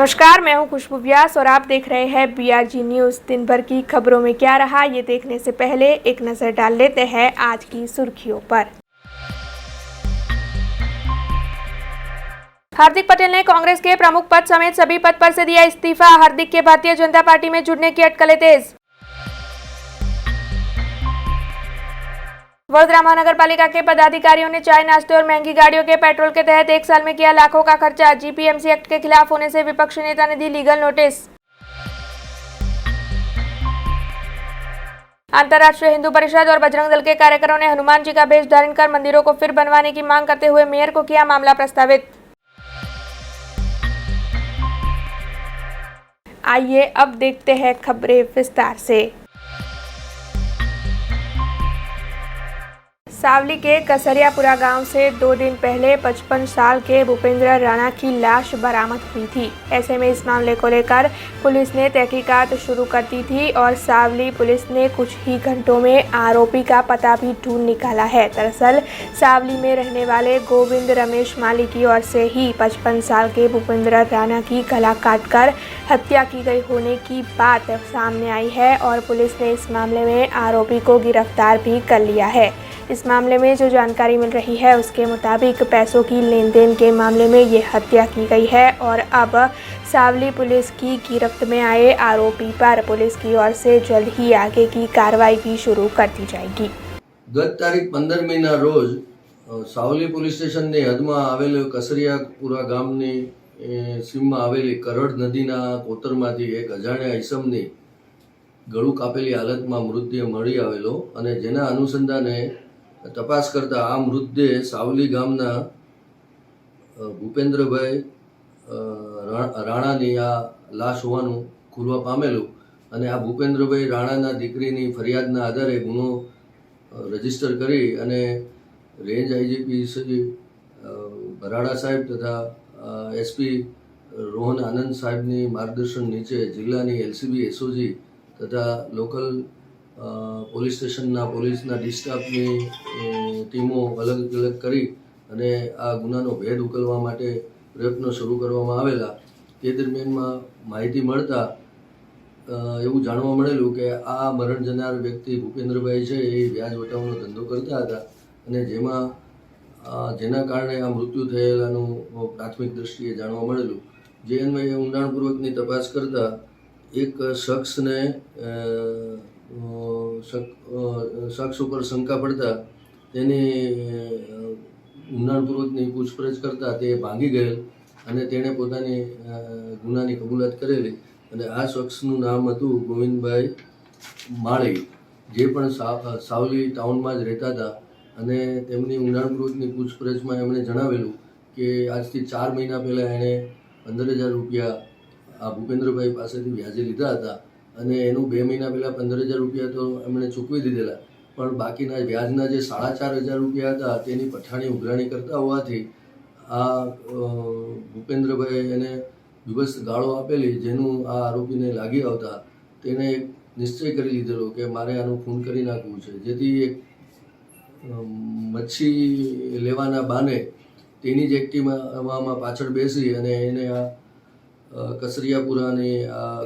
नमस्कार, मैं हूं खुशबू व्यास और आप देख रहे हैं BRG न्यूज़। दिन भर की खबरों में क्या रहा, ये देखने से पहले एक नज़र डाल लेते हैं आज की सुर्खियों पर। हार्दिक पटेल ने कांग्रेस के प्रमुख पद समेत सभी पद पर से दिया इस्तीफा। हार्दिक के भारतीय जनता पार्टी में जुड़ने की अटकलें तेज। वडोदरा महानगर पालिका के पदाधिकारियों ने चाय, नाश्ते और महंगी गाड़ियों के पेट्रोल के तहत 1 साल में किया लाखों का खर्चा। GPMC एक्ट के खिलाफ होने से विपक्षी नेता ने दी लीगल नोटिस। अंतर्राष्ट्रीय हिंदू परिषद और बजरंग दल के कार्यकरों ने हनुमान जी का भेष धारण कर मंदिरों को फिर बनवाने की मांग करते हुए मेयर को किया मामला प्रस्तावित। आइए अब देखते हैं खबरें विस्तार से। सावली के कसरियापुरा गांव से 2 दिन पहले 55 साल के भूपेंद्र राणा की लाश बरामद हुई थी। ऐसे में इस मामले को लेकर पुलिस ने तहकीकात शुरू कर दी थी और सावली पुलिस ने कुछ ही घंटों में आरोपी का पता भी ढूंढ निकाला है। दरअसल सावली में रहने वाले गोविंद रमेश माली की ओर से ही 55 साल के भूपेंद्र राणा की गला काटकर हत्या की गई होने की बात सामने आई है और पुलिस ने इस मामले में आरोपी को गिरफ्तार भी कर लिया है। इस मामले में जो जानकारी मिल रही है उसके मुताबिक पैसों की लेन देन के मामले में ये हत्या की गई है और अब सावली पुलिस की गिरफ्त में आए आरोपी पर पुलिस की ओर से जल्द ही आगे की कार्रवाई भी शुरू कर दी जाएगी। गत तारीख 15મીના રોજ સાવલી પોલીસ સ્ટેશનની હદમાં આવેલ કસરિયાપુરા ગામની સીમમાં આવેલી કરડ નદીના કોતરમાંથી એક અજાણ્યા ઈસમની ગળું કાપેલી હાલતમાં મૃતદેહ મળી આવેલો અને જેના અનુસંધાને તપાસ કરતા આ મૃતદેહ સાવલી ગામના ભૂપેન્દ્રભાઈ રાણાની આ લાશ હોવાનું ખુલવા પામેલું અને આ ભૂપેન્દ્રભાઈ રાણાના દીકરીની ફરિયાદના આધારે ગુનો રજીસ્ટર કરી અને રેન્જ IGP શ્રી ભરાડા સાહેબ તથા SP રોહન આનંદ સાહેબની માર્ગદર્શન નીચે જિલ્લાની LCB SOG તથા લોકલ પોલીસ સ્ટેશનના પોલીસના ડિસ્ટાફની ટીમો અલગ અલગ કરી અને આ ગુનાનો ભેદ ઉકેલવા માટે પ્રયત્નો શરૂ કરવામાં આવેલા। તે દરમિયાનમાં માહિતી મળતા એવું જાણવા મળેલું કે આ મરણ જનાર વ્યક્તિ ભૂપેન્દ્રભાઈ છે એ વ્યાજ વટાવવાનો ધંધો કરતા હતા અને જેના કારણે આ મૃત્યુ થયેલાનું પ્રાથમિક દ્રષ્ટિએ જાણવા મળેલું। જે અન્વયે ઊંડાણપૂર્વકની તપાસ કરતા एक शख्स ने शख्स पर शंका पड़ता तेनी ઊંડાણપૂર્વકની પૂછપરછ કરતા તે ભાંગી ગયેલ અને તેણે પોતાની ગુનાની કબૂલાત કરેલી અને આ શખ્સનું નામ હતું ગોવિંદભાઈ માળી, જે પણ સાવલી ટાઉનમાં જ રહેતા હતા અને તેમની ઊંડાણપૂર્વકની પૂછપરછમાં એમણે જણાવેલું કે આજથી 4 મહિના પહેલાં એણે 15,000 રૂપિયા આ ભૂપેન્દ્રભાઈ પાસેથી વ્યાજે લીધા હતા અને એનું 2 મહિના પહેલાં 15,000 રૂપિયા તો એમણે ચૂકવી દીધેલા, પણ બાકીના વ્યાજના જે 4,500 રૂપિયા હતા તેની પઠાણી ઉઘરાણી કરતા હોવાથી આ ભૂપેન્દ્રભાઈ એને દિવસ ગાળો આપેલી, જેનું આ આરોપીને લાગી આવતા તેણે એક નિશ્ચય કરી લીધેલો કે મારે આનું ખૂન કરી નાખવું છે, જેથી એક મચ્છી લેવાના બાને તેની જ એક્ટિવામાં પાછળ બેસી અને એને આ કસરિયાપુરાની આ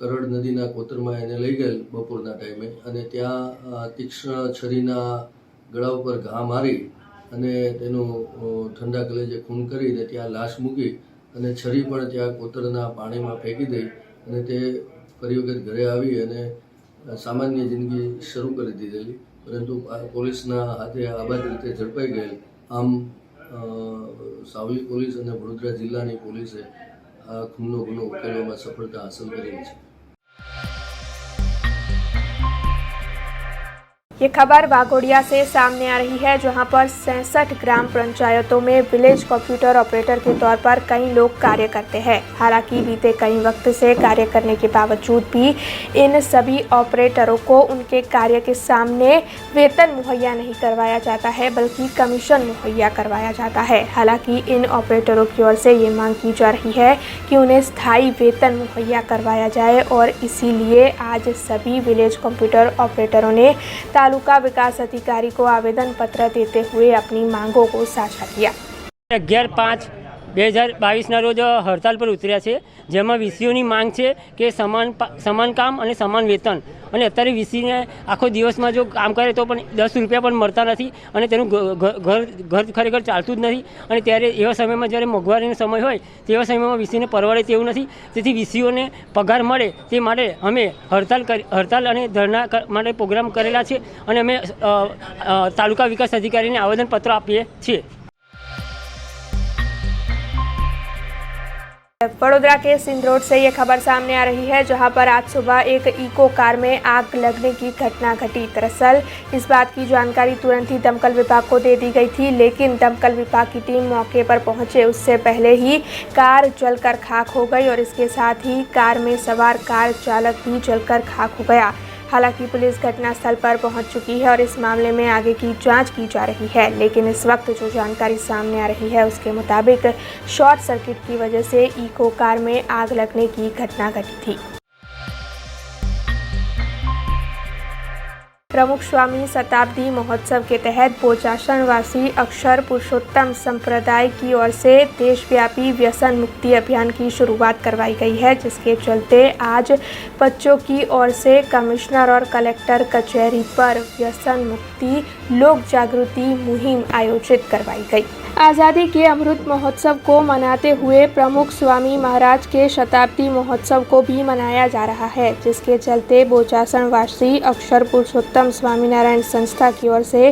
કરડ નદીના કોતરમાં એને લઈ ગયેલ બપોરના ટાઈમે અને ત્યાં તીક્ષ્ણ છરીના ગળા ઉપર ઘા મારી અને તેનું ઠંડા કલેજે ખૂન કરીને ત્યાં લાશ મૂકી અને છરી પણ ત્યાં કોતરના પાણીમાં ફેંકી દઈ અને તે ફરી વખત ઘરે આવી અને સામાન્ય જિંદગી શરૂ કરી દીધેલી, પરંતુ પોલીસના હાથે આબાદ રીતે ઝડપાઈ ગયેલ। આમ સાવલી પોલીસ અને વડોદરા જિલ્લાની પોલીસે खूनનો ગુનો ઉકેલવામાં સફળતા હાંસલ કરેલી છે। ये खबर वाघोडिया से सामने आ रही है, जहां पर 66 ग्राम पंचायतों में विलेज कंप्यूटर ऑपरेटर के तौर पर कई लोग कार्य करते हैं। हालांकि बीते कई वक्त से कार्य करने के बावजूद भी इन सभी ऑपरेटरों को उनके कार्य के सामने वेतन मुहैया नहीं करवाया जाता है, बल्कि कमीशन मुहैया करवाया जाता है। हालांकि इन ऑपरेटरों की ओर से ये मांग की जा रही है कि उन्हें स्थायी वेतन मुहैया करवाया जाए और इसीलिए आज सभी विलेज कंप्यूटर ऑपरेटरों ने तालुका विकास अधिकारी को आवेदन पत्र देते हुए अपनी मांगों को साझा किया। 11/5 2022ના રોજ હડતાલ પર ઉતર્યા છે, જેમાં વીસીઓની માંગ છે કે સમાન કામ અને સમાન વેતન. અને અત્યારે વીસીને આખો દિવસમાં જો કામ કરે તો પણ 10 રૂપિયા પણ મળતા નથી અને તેનું ઘર ખરેખર ચાલતું જ નથી. અને ત્યારે એવા સમયમાં જ્યારે મોંઘવારીનો સમય હોય તેવા સમયમાં વીસીને પરવડે તેવું નથી. તેથી વીસીઓને પગાર મળે તે માટે અમે હડતાલ અને ધરણા માટે પ્રોગ્રામ કરેલા છે અને અમે તાલુકા વિકાસ अधिकारी आवेदन पत्र आपीए छे। वडोदरा के सिंदरोड से ये खबर सामने आ रही है, जहां पर आज सुबह एक इको कार में आग लगने की घटना घटी। दरअसल इस बात की जानकारी तुरंत ही दमकल विभाग को दे दी गई थी, लेकिन दमकल विभाग की टीम मौके पर पहुंचे उससे पहले ही कार जलकर खाक हो गई और इसके साथ ही कार में सवार कार चालक भी जलकर खाक हो गया। हालांकि पुलिस घटनास्थल पर पहुंच चुकी है और इस मामले में आगे की जांच की जा रही है, लेकिन इस वक्त जो जानकारी सामने आ रही है उसके मुताबिक शॉर्ट सर्किट की वजह से इको कार में आग लगने की घटना घटी थी। प्रमुख स्वामी शताब्दी महोत्सव के तहत बोचासणवासी अक्षर पुरुषोत्तम संप्रदाय की ओर से देशव्यापी व्यसन मुक्ति अभियान की शुरुआत करवाई गई है, जिसके चलते आज बच्चों की ओर से कमिश्नर और कलेक्टर कचहरी पर व्यसन मुक्ति लोक जागृति मुहिम आयोजित करवाई गई। आज़ादी के अमृत महोत्सव को मनाते हुए प्रमुख स्वामी महाराज के शताब्दी महोत्सव को भी मनाया जा रहा है, जिसके चलते बोचासणवासी अक्षर पुरुषोत्तम स्वामीनारायण संस्था की ओर से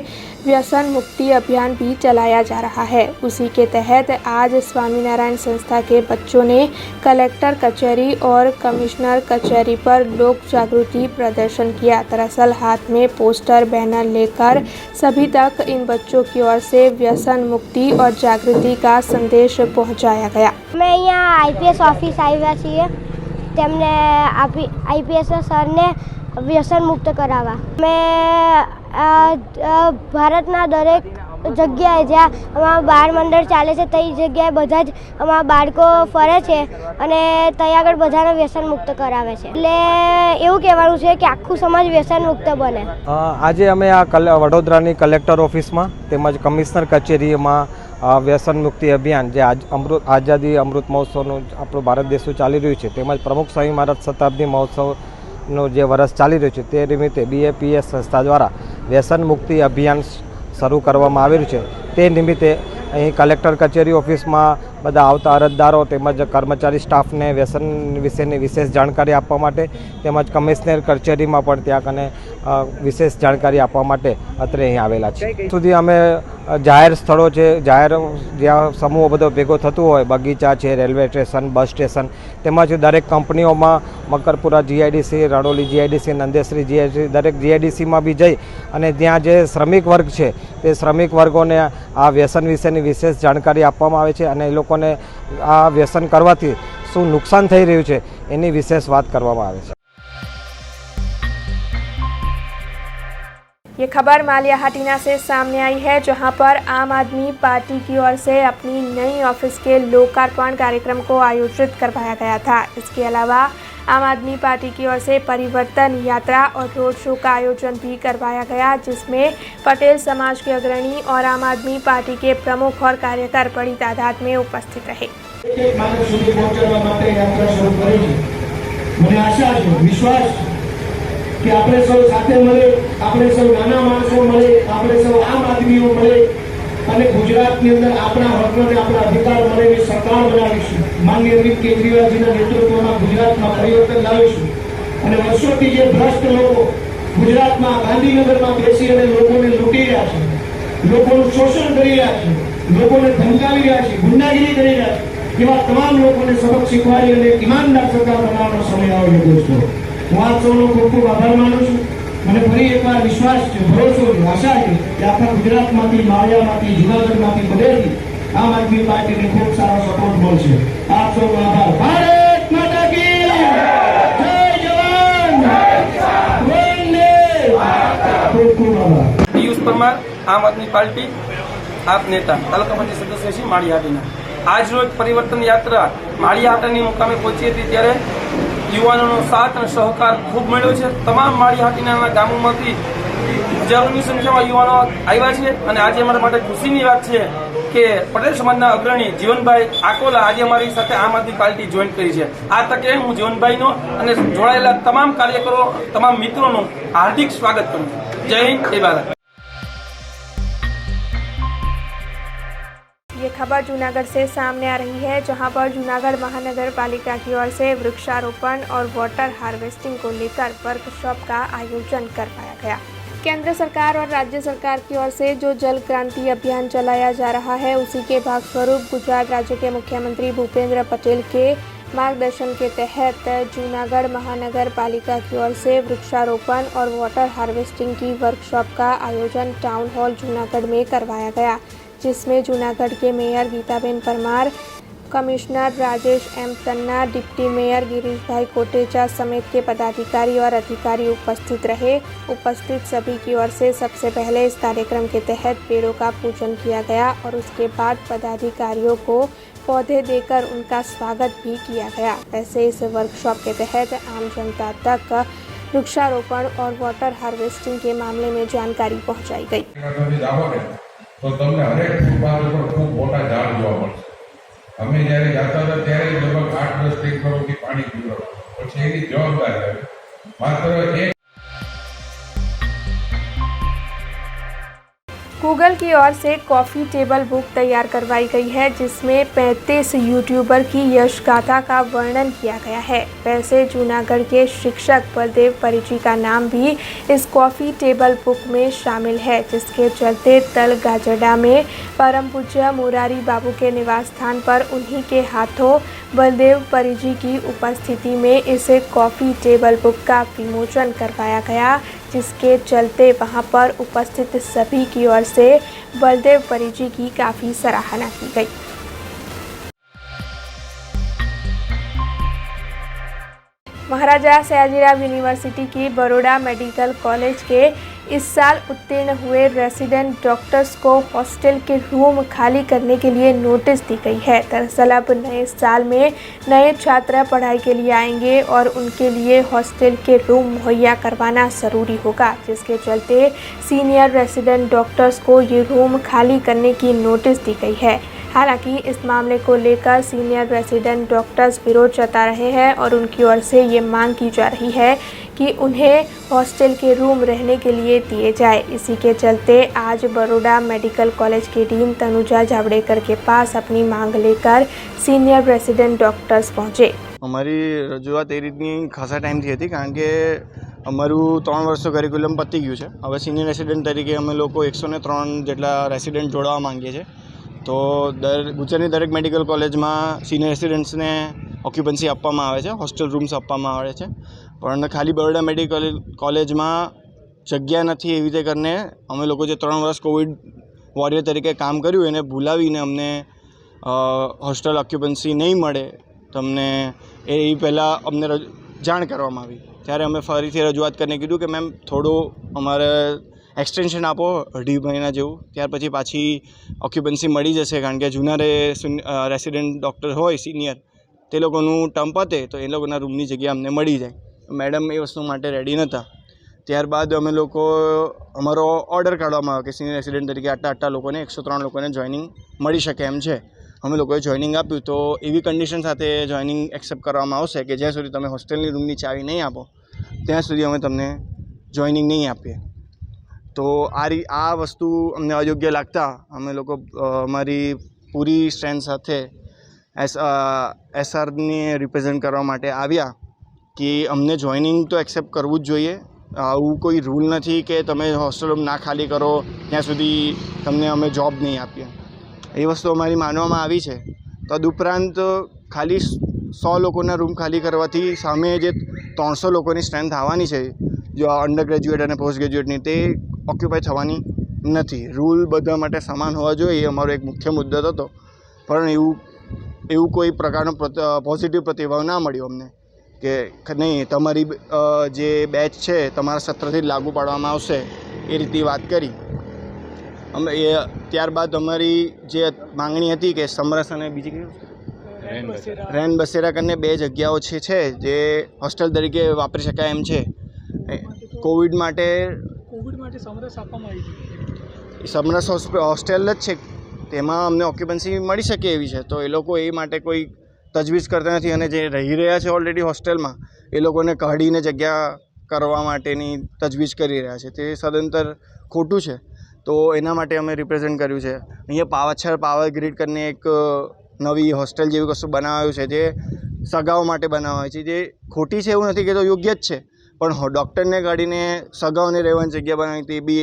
व्यसन मुक्ति अभियान भी चलाया जा रहा है। उसी के तहत आज स्वामीनारायण संस्था के बच्चों ने कलेक्टर कचहरी और कमिश्नर कचहरी पर लोक जागृति प्रदर्शन किया। दरअसल हाथ में पोस्टर बैनर लेकर सभी तक इन बच्चों की ओर से व्यसन मुक्ति और जागृति का संदेश पहुंचाया गया। मैं यहाँ आईपीएस ऑफिस આવ્યા છીએ, તેમને આઈપીએસ સરને વ્યસન મુક્ત કરાવવા. ભારતના દરેક જગ્યાએ જ્યાં અમારા બાળ મંડળ ચાલે છે તે જગ્યાએ બધા જ અમારા બાળકો ફરે છે અને ત્યાં આગળ બધાને વ્યસન મુક્ત કરાવે છે. એટલે એવું કહેવાનું છે કે આખું સમાજ વ્યસન મુક્ત બને. આજે અમે આ વડોદરાની કલેક્ટર ઓફિસમાં તેમજ કમિશનર કચેરીમાં વ્યસન મુક્તિ અભિયાન જે આઝાદી અમૃત મહોત્સવનું આપણું ભારત દેશનું ચાલી રહ્યું છે, તેમજ પ્રમુખ સ્વામી મહારાજ શતાબ્દી મહોત્સવનું જે વર્ષ ચાલી રહ્યું છે તે નિમિત્તે BAPS સંસ્થા દ્વારા વ્યસન મુક્તિ અભિયાન શરૂ કરવામાં આવેલું છે. તે નિમિત્તે અહીં કલેક્ટર કચેરી ઓફિસમાં બધા આવતા અરજદારો તેમજ કર્મચારી સ્ટાફને વ્યસન વિશેની વિશેષ જાણકારી આપવા માટે તેમજ કમિશનર કચેરીમાં પણ ત્યાં કને વિશેષ જાણકારી આપવા માટે અત્રે અહીં આવેલા છે. સુધી અમે જાહેર સ્થળો છે, જાહેર જ્યાં સમૂહ બધો ભેગો થતું હોય, બગીચા છે, રેલવે સ્ટેશન, બસ સ્ટેશન, તેમજ દરેક કંપનીઓમાં Makarpura GIDC, Ranoli GIDC, Nandeshri GIDC, દરેક GIDCમાં બી જઈ અને ત્યાં જે શ્રમિક વર્ગ છે તે શ્રમિક વર્ગોને આ વ્યસન વિશેની વિશેષ જાણકારી આપવામાં આવે છે અને એ લોકોને આ વ્યસન કરવાથી શું નુકસાન થઈ રહ્યું છે એની વિશેષ વાત કરવામાં આવે છે. ये खबर मालियाहाटीना से सामने आई है, जहां पर आम आदमी पार्टी की ओर से अपनी नई ऑफिस के लोकार्पण कार्यक्रम को आयोजित करवाया गया था। इसके अलावा आम आदमी पार्टी की ओर से परिवर्तन यात्रा और रोड शो का आयोजन भी करवाया गया, जिसमें पटेल समाज के अग्रणी और आम आदमी पार्टी के प्रमुख और कार्यकर बड़ी तादाद में उपस्थित रहे। कि આપણે સૌ સાથે મળે, આપણે સૌ નાના માણસો મળે, આપણે સૌ આમ આદમીઓ મળે અને ગુજરાતની અંદર આપણા હકોને આપણા અધિકાર મળે એવી સરકાર બનાવીશું. માનનીય અરવિંદ કેજરીવાલજીના નેતૃત્વમાં ગુજરાતમાં પરિવર્તન લાવીશું અને વર્ષોથી જે ભ્રષ્ટ લોકો ગુજરાતમાં ગાંધીનગરમાં બેસી અને લોકોને લૂંટી રહ્યા છે, લોકોનું શોષણ કરી રહ્યા છે, લોકોને ધમકાવી રહ્યા છે, ગુંડાગીરી કરી રહ્યા છે, એવા તમામ લોકોને સબક શીખવાડી અને ઈમાનદાર સરકાર બનાવવાનો સમય આવ્યો દોસ્તો. હું આપ સૌનો ખૂબ ખૂબ આભાર માનું છું. મને ફરી એકવાર વિશ્વાસ છે, ભરોસો છે, આશા છે કે આખા ગુજરાતમાંથી, માળિયામાંથી, જૂનાગઢમાંથી, બધેથી આમ આદમી પાર્ટીને ખૂબ સારો સપોર્ટ મળશે. આપ સૌનો આભાર. ભારત માતા की જય જવાન, વંદે માતરમ. ખૂબ ખૂબ આભાર. પિયુષ પરમાર, આમ આદમી પાર્ટી, આપ નેતા, તાલુકા પંચાયત સદસ્ય શ્રી માળિયાહાટીના. આજ રોજ પરિવર્તન યાત્રા માળિયાહાટીની મુકામે પહોંચી હતી, ત્યારે યુવાનોનો સાથ અને સહકાર ખૂબ મળ્યો છે. તમામ માળિયાહાટીના ગામોમાંથી હજારોની સંખ્યામાં યુવાનો આવ્યા છે અને આજે અમારા માટે ખુશીની વાત છે કે પટેલ સમાજના અગ્રણી જીવનભાઈ આકોલા આજે અમારી સાથે આમ આદમી પાર્ટી જોઈન કરી છે। આ તકે હું જીવનભાઈનો અને જોડાયેલા તમામ કાર્યકરો તમામ મિત્રોનું હાર્દિક સ્વાગત કરું છું। જય હિન્દ, જય ભારત। ये खबर जूनागढ़ से सामने आ रही है, जहां पर जूनागढ़ महानगर पालिका की ओर से वृक्षारोपण और वाटर हार्वेस्टिंग को लेकर वर्कशॉप का आयोजन करवाया गया। केंद्र सरकार और राज्य सरकार की ओर से जो जल क्रांति अभियान चलाया जा रहा है, उसी के भाग स्वरूप गुजरात राज्य के मुख्यमंत्री भूपेंद्र पटेल के मार्गदर्शन के तहत जूनागढ़ महानगर पालिका की ओर से वृक्षारोपण और वाटर हार्वेस्टिंग की वर्कशॉप का आयोजन टाउन हॉल जूनागढ़ में करवाया गया, जिसमें जूनागढ़ के mayor Geetaben Parmar, commissioner Rajesh M Tanna, deputy mayor Girish bhai Kotecha समेत के पदाधिकारी और अधिकारी उपस्थित रहे। उपस्थित सभी की ओर से सबसे पहले इस कार्यक्रम के तहत पेड़ों का पूजन किया गया और उसके बाद पदाधिकारियों को पौधे देकर उनका स्वागत भी किया गया। वैसे इस वर्कशॉप के तहत आम जनता तक वृक्षारोपण और वाटर हार्वेस्टिंग के मामले में जानकारी पहुंचाई गई। तो तमने हरेक फूटपाथ पर खूब मोटा झाड़ जोवा मळशे। अमे ज्यारे जाता हता त्यारे लगभग 8-10 टेंकरोथी पाणी पीवડાવતા, પછી એની જવાબદારી આવે માત્ર એક। गूगल की ओर से कॉफ़ी टेबल बुक तैयार करवाई गई है, जिसमें 35 यूट्यूबर की यश गाथा का वर्णन किया गया है। वैसे जूनागढ़ के शिक्षक बलदेव परिजी का नाम भी इस कॉफ़ी टेबल बुक में शामिल है, जिसके चलते तल गाजड़ा में परम पूज्य मुरारी बाबू के निवास स्थान पर उन्हीं के हाथों बलदेव परिजी की उपस्थिति में इस कॉफ़ी टेबल बुक का विमोचन करवाया गया, जिसके चलते वहां पर उपस्थित सभी की ओर से बलदेव परिजी की काफ़ी सराहना की गई। महाराजा सयाजीराव यूनिवर्सिटी की बड़ौदा मेडिकल कॉलेज के इस साल उत्तीर्ण हुए रेसिडेंट डॉक्टर्स को हॉस्टल के रूम खाली करने के लिए नोटिस दी गई है। दरअसल अब नए साल में नए छात्र पढ़ाई के लिए आएंगे और उनके लिए हॉस्टल के रूम मुहैया करवाना ज़रूरी होगा, जिसके चलते सीनियर रेसिडेंट डॉक्टर्स को ये रूम खाली करने की नोटिस दी गई है। हालांकि इस मामले को लेकर सीनियर रेसिडेंट डॉक्टर्स विरोध जता रहे हैं और उनकी ओर से ये मांग की जा रही है कि उन्हें हॉस्टल के रूम रहने के लिए दिए जाए। इसी के चलते आज बड़ौदा मेडिकल कॉलेज की डीन तनुजा जावड़ेकर के पास अपनी मांग लेकर सीनियर रेसिडेंट डॉक्टर्स पहुंचे। અમારી રજૂઆત એ રીતની ખાસા ટાઈમથી હતી, કારણ કે અમારું 3 વર્ષનું કરિક્યુલમ પતી ગયું છે। હવે સિનિયર રેસિડેન્ટ તરીકે અમે લોકો 103 જેટલા રેસિડેન્ટ જોડાવા માંગીએ છીએ। તો ગુજરાતની દરેક મેડિકલ કોલેજમાં સિનિયર રેસિડેન્ટ્સને ઓક્યુપન્સી આપવામાં આવે છે, હોસ્ટેલ રૂમ્સ આપવામાં આવે છે, પણ ખાલી બરોડા મેડિકલ કોલેજમાં જગ્યા નથી। એવી રીતે કરીને અમે લોકો જે 3 વર્ષ કોવિડ વોરિયર તરીકે કામ કર્યું એને ભૂલાવીને અમને હોસ્ટેલ ઓક્યુપન્સી નહીં મળે તમને એ પહેલાં અમને જાણ કરવામાં આવી। ત્યારે અમે ફરીથી રજૂઆત કરીને કીધું કે મેમ થોડું અમારે एक्सटेंशन आपो 2.5 महीना जेवुं, त्यार पछी पाछी ऑक्युपन्सी मळी जशे, कारण के जूना रेसिडेंट डॉक्टर होय सीनियर ते लोकोनुं टर्म पते तो ए लोकोना रूमनी जग्या अमने मळी जाय। मैडम ए वस्तु माटे रेडी नहोता। त्यारबाद अमे लोको अमारो ऑर्डर काढवामां આવ્યો કે सीनियर रेसिडेंट तरीके आटला लोकोने 103 लोकोने जॉइनिंग मळी शके एम छे। अमे लोकोए जॉइनिंग आप्युं तो एवी कंडीशन साथे जॉइनिंग एक्सेप्ट करवामां आवशे के ज्यां सुधी तमे होस्टेलनी रूमनी चावी नहीं आपो त्यां सुधी अमे तमने जॉइनिंग नहीं आपीए। तो आ वस्तु अमने अयोग्य लगता अमे लोग अमारी पूरी स्ट्रेंथ साथे एसआरने रिप्रेजेंट करवा माटे आव्या कि अमने जॉइनिंग तो एक्सेप्ट करवू ज जोईए। आવું कोई रूल नहीं कि तमे होस्टेल रूम ना खाली करो त्यां सुधी तमने अमे जॉब नहीं आपीए। ए वस्तु अमारी मानवामां आवी छे। तदुपरांत खाली 100 लोकोना रूम खाली करवाथी सामे जे 300 लोकोनी स्ट्रेंथ आवानी छे जो अंडर ग्रेज्युएट और पोस्ट ग्रेज्युएटनी ते ऑक्युपाय थवानी नहीं। रूल बधा माटे समान होवा जोईए ए अमारो एक मुख्य मुद्दो हतो, पण एवं कोई प्रकारनो पॉजिटिव प्रतिभाव ना मळ्यो अमने कि नहीं तमारी जे बेच है तमारा सत्रथी लागू पाडवामां आवशे ए रीतनी वात करी। अमे त्यारबाद अमारी जे मांगणी हती कि समरस अने बीजी रेन बसेरा कने 2 जग्याओ छे जे होस्टेल तरीके वापरी शकाय एम छे। कोविड माटे જે સમરસ આપવામાં આવી હતી સમરસ હોસ્ટેલ જ છે, તેમાં અમને ઓક્યુપન્સી મળી શકે એવી છે, તો એ લોકો એ માટે કોઈ તજવીજ કરતા નથી અને જે રહી રહ્યા છે ઓલરેડી હોસ્ટેલમાં એ લોકોને કાઢીને જગ્યા કરવા માટેની તજવીજ કરી રહ્યા છે, તે સદંતર ખોટું છે. તો એના માટે અમે રિપ્રેઝેન્ટ કર્યું છે. અહીંયા પાવર ગ્રીડ કરીને એક નવી હોસ્ટેલ જેવી કશું બનાવ્યું છે, જે સગાઓ માટે બનાવાય છે, જે ખોટી છે એવું નથી કે તો યોગ્ય જ છે, પણ डॉक्टर કાઢીને સગાઓને રહેવાની જગ્યા બનાવી તે भी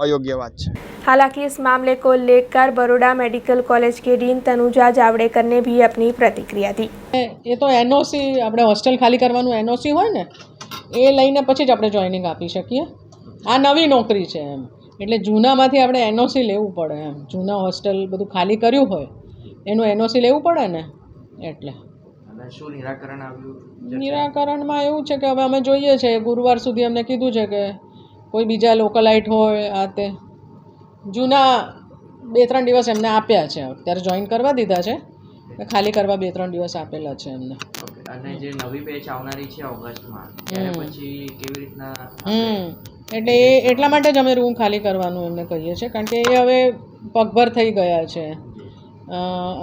अयोग्य बात है। हालांकि इस मामले को लेकर बड़ौदा मेडिकल कॉलेज के डीन तनुजा जावड़ेकर ने भी अपनी प्रतिक्रिया दी। એ તો એનઓસી આપણે હોસ્ટેલ ખાલી કરવાનું એનઓસી હોય ને એ લઈને પછી જ આપણે જોઈનિંગ આપી શકીએ. આ નવી નોકરી છે એમ, એટલે જૂનામાંથી આપણે એનઓસી લેવું પડે એમ. જૂના હોસ્ટેલ બધું ખાલી કર્યું હોય એનું એનઓસી લેવું પડે ને, એટલે શું નિરાકરણ આવ્યું? નિરાકરણમાં એવું છે કે હવે અમે જોઈએ છે, ગુરુવાર સુધી અમને કીધું છે કે કોઈ બીજા લોકલાઇટ હોય આ તે જૂના 2-3 દિવસ એમને આપ્યા છે, અત્યારે જોઈન કરવા દીધા છે, ખાલી કરવા 2-3 દિવસ આપેલા છે એમને. અને જે નવી બેચ આવનારી છે ઓગસ્ટમાં, ત્યારે પછી કેવી રીતના? એટલે એ એટલા માટે જ અમે રૂમ ખાલી કરવાનું એમને કહીએ છીએ, કારણ કે એ હવે પગભર થઈ ગયા છે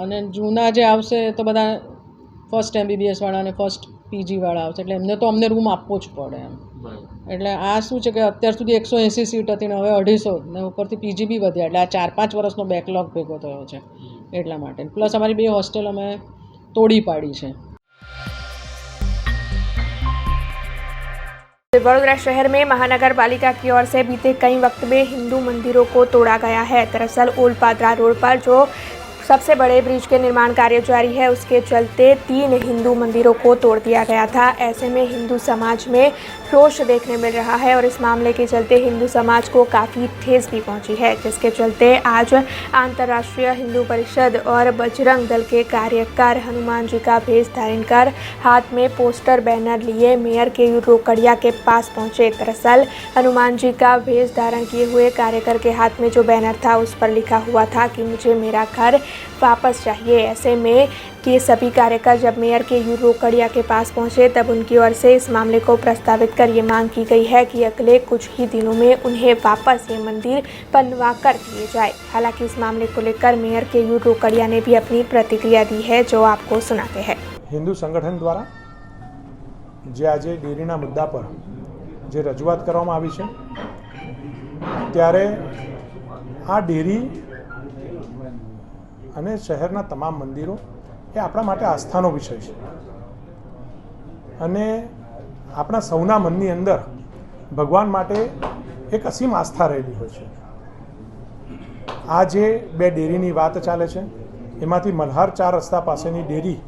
અને જૂના જે આવશે તો બધા ફર્સ્ટ MBBS વાળા અને ફર્સ્ટ PG વાળા આવશે, એટલે એમને તો અમને રૂમ આપવો જ પડે એમ. એટલે આ શું છે કે અત્યાર સુધી 180 સીટ હતી ને હવે 250 ને ઉપરથી PG બી વધ્યા, એટલે આ 4-5 વર્ષનો બેકલોગ ભેગો થયો છે એટલા માટે. પ્લસ અમારી 2 હોસ્ટેલ અમે તોડી પાડી છે. बड़ौदा शहर में महानगर पालिका की ओर से बीते कई वक्त में हिंदू मंदिरों को तोड़ा गया है। दरअसल ओलपादरा रोड पर जो सबसे बड़े ब्रिज के निर्माण कार्य जारी है, उसके चलते 3 हिंदू मंदिरों को तोड़ दिया गया था। ऐसे में हिंदू समाज में रोष देखने मिल रहा है और इस मामले के चलते हिंदू समाज को काफ़ी ठेस भी पहुंची है, जिसके चलते आज अंतर्राष्ट्रीय हिंदू परिषद और बजरंग दल के कार्यकर हनुमान जी का भेष धारण कर हाथ में पोस्टर बैनर लिए मेयर के रोकड़िया के पास पहुंचे। दरअसल हनुमान जी का भेष धारण किए हुए कार्यकर के हाथ में जो बैनर था उस पर लिखा हुआ था कि मुझे मेरा घर वापस चाहिए। ऐसे में ये सभी कार्यकर जब मेयर के रोकड़िया के पास पहुंचे तब उनकी ओर से इस मामले को प्रस्तावित कर ये मांग की गई है कि अगले कुछ ही दिनों में उन्हें वापस ये मंदिर बनवा कर दिए जाए। हालांकि इस मामले को लेकर मेयर के रोकड़िया ने भी अपनी प्रतिक्रिया दी है, जो आपको सुनाते हैं। हिंदू संगठन द्वारा जे આજે ડેરીના મુદ્દા પર જે રજૂઆત કરવામાં આવી છે, ત્યારે આ ડેરી અને શહેરના તમામ મંદિરો એ આપણા માટે આસ્થાનો વિષય છે અને આપણા સૌના મનની અંદર ભગવાન માટે એક અસીમ આસ્થા રહેલી હોય છે. આ જે 2 ડેરીની વાત ચાલે છે એમાંથી મલ્હાર 4 રસ્તા પાસેની ડેરી,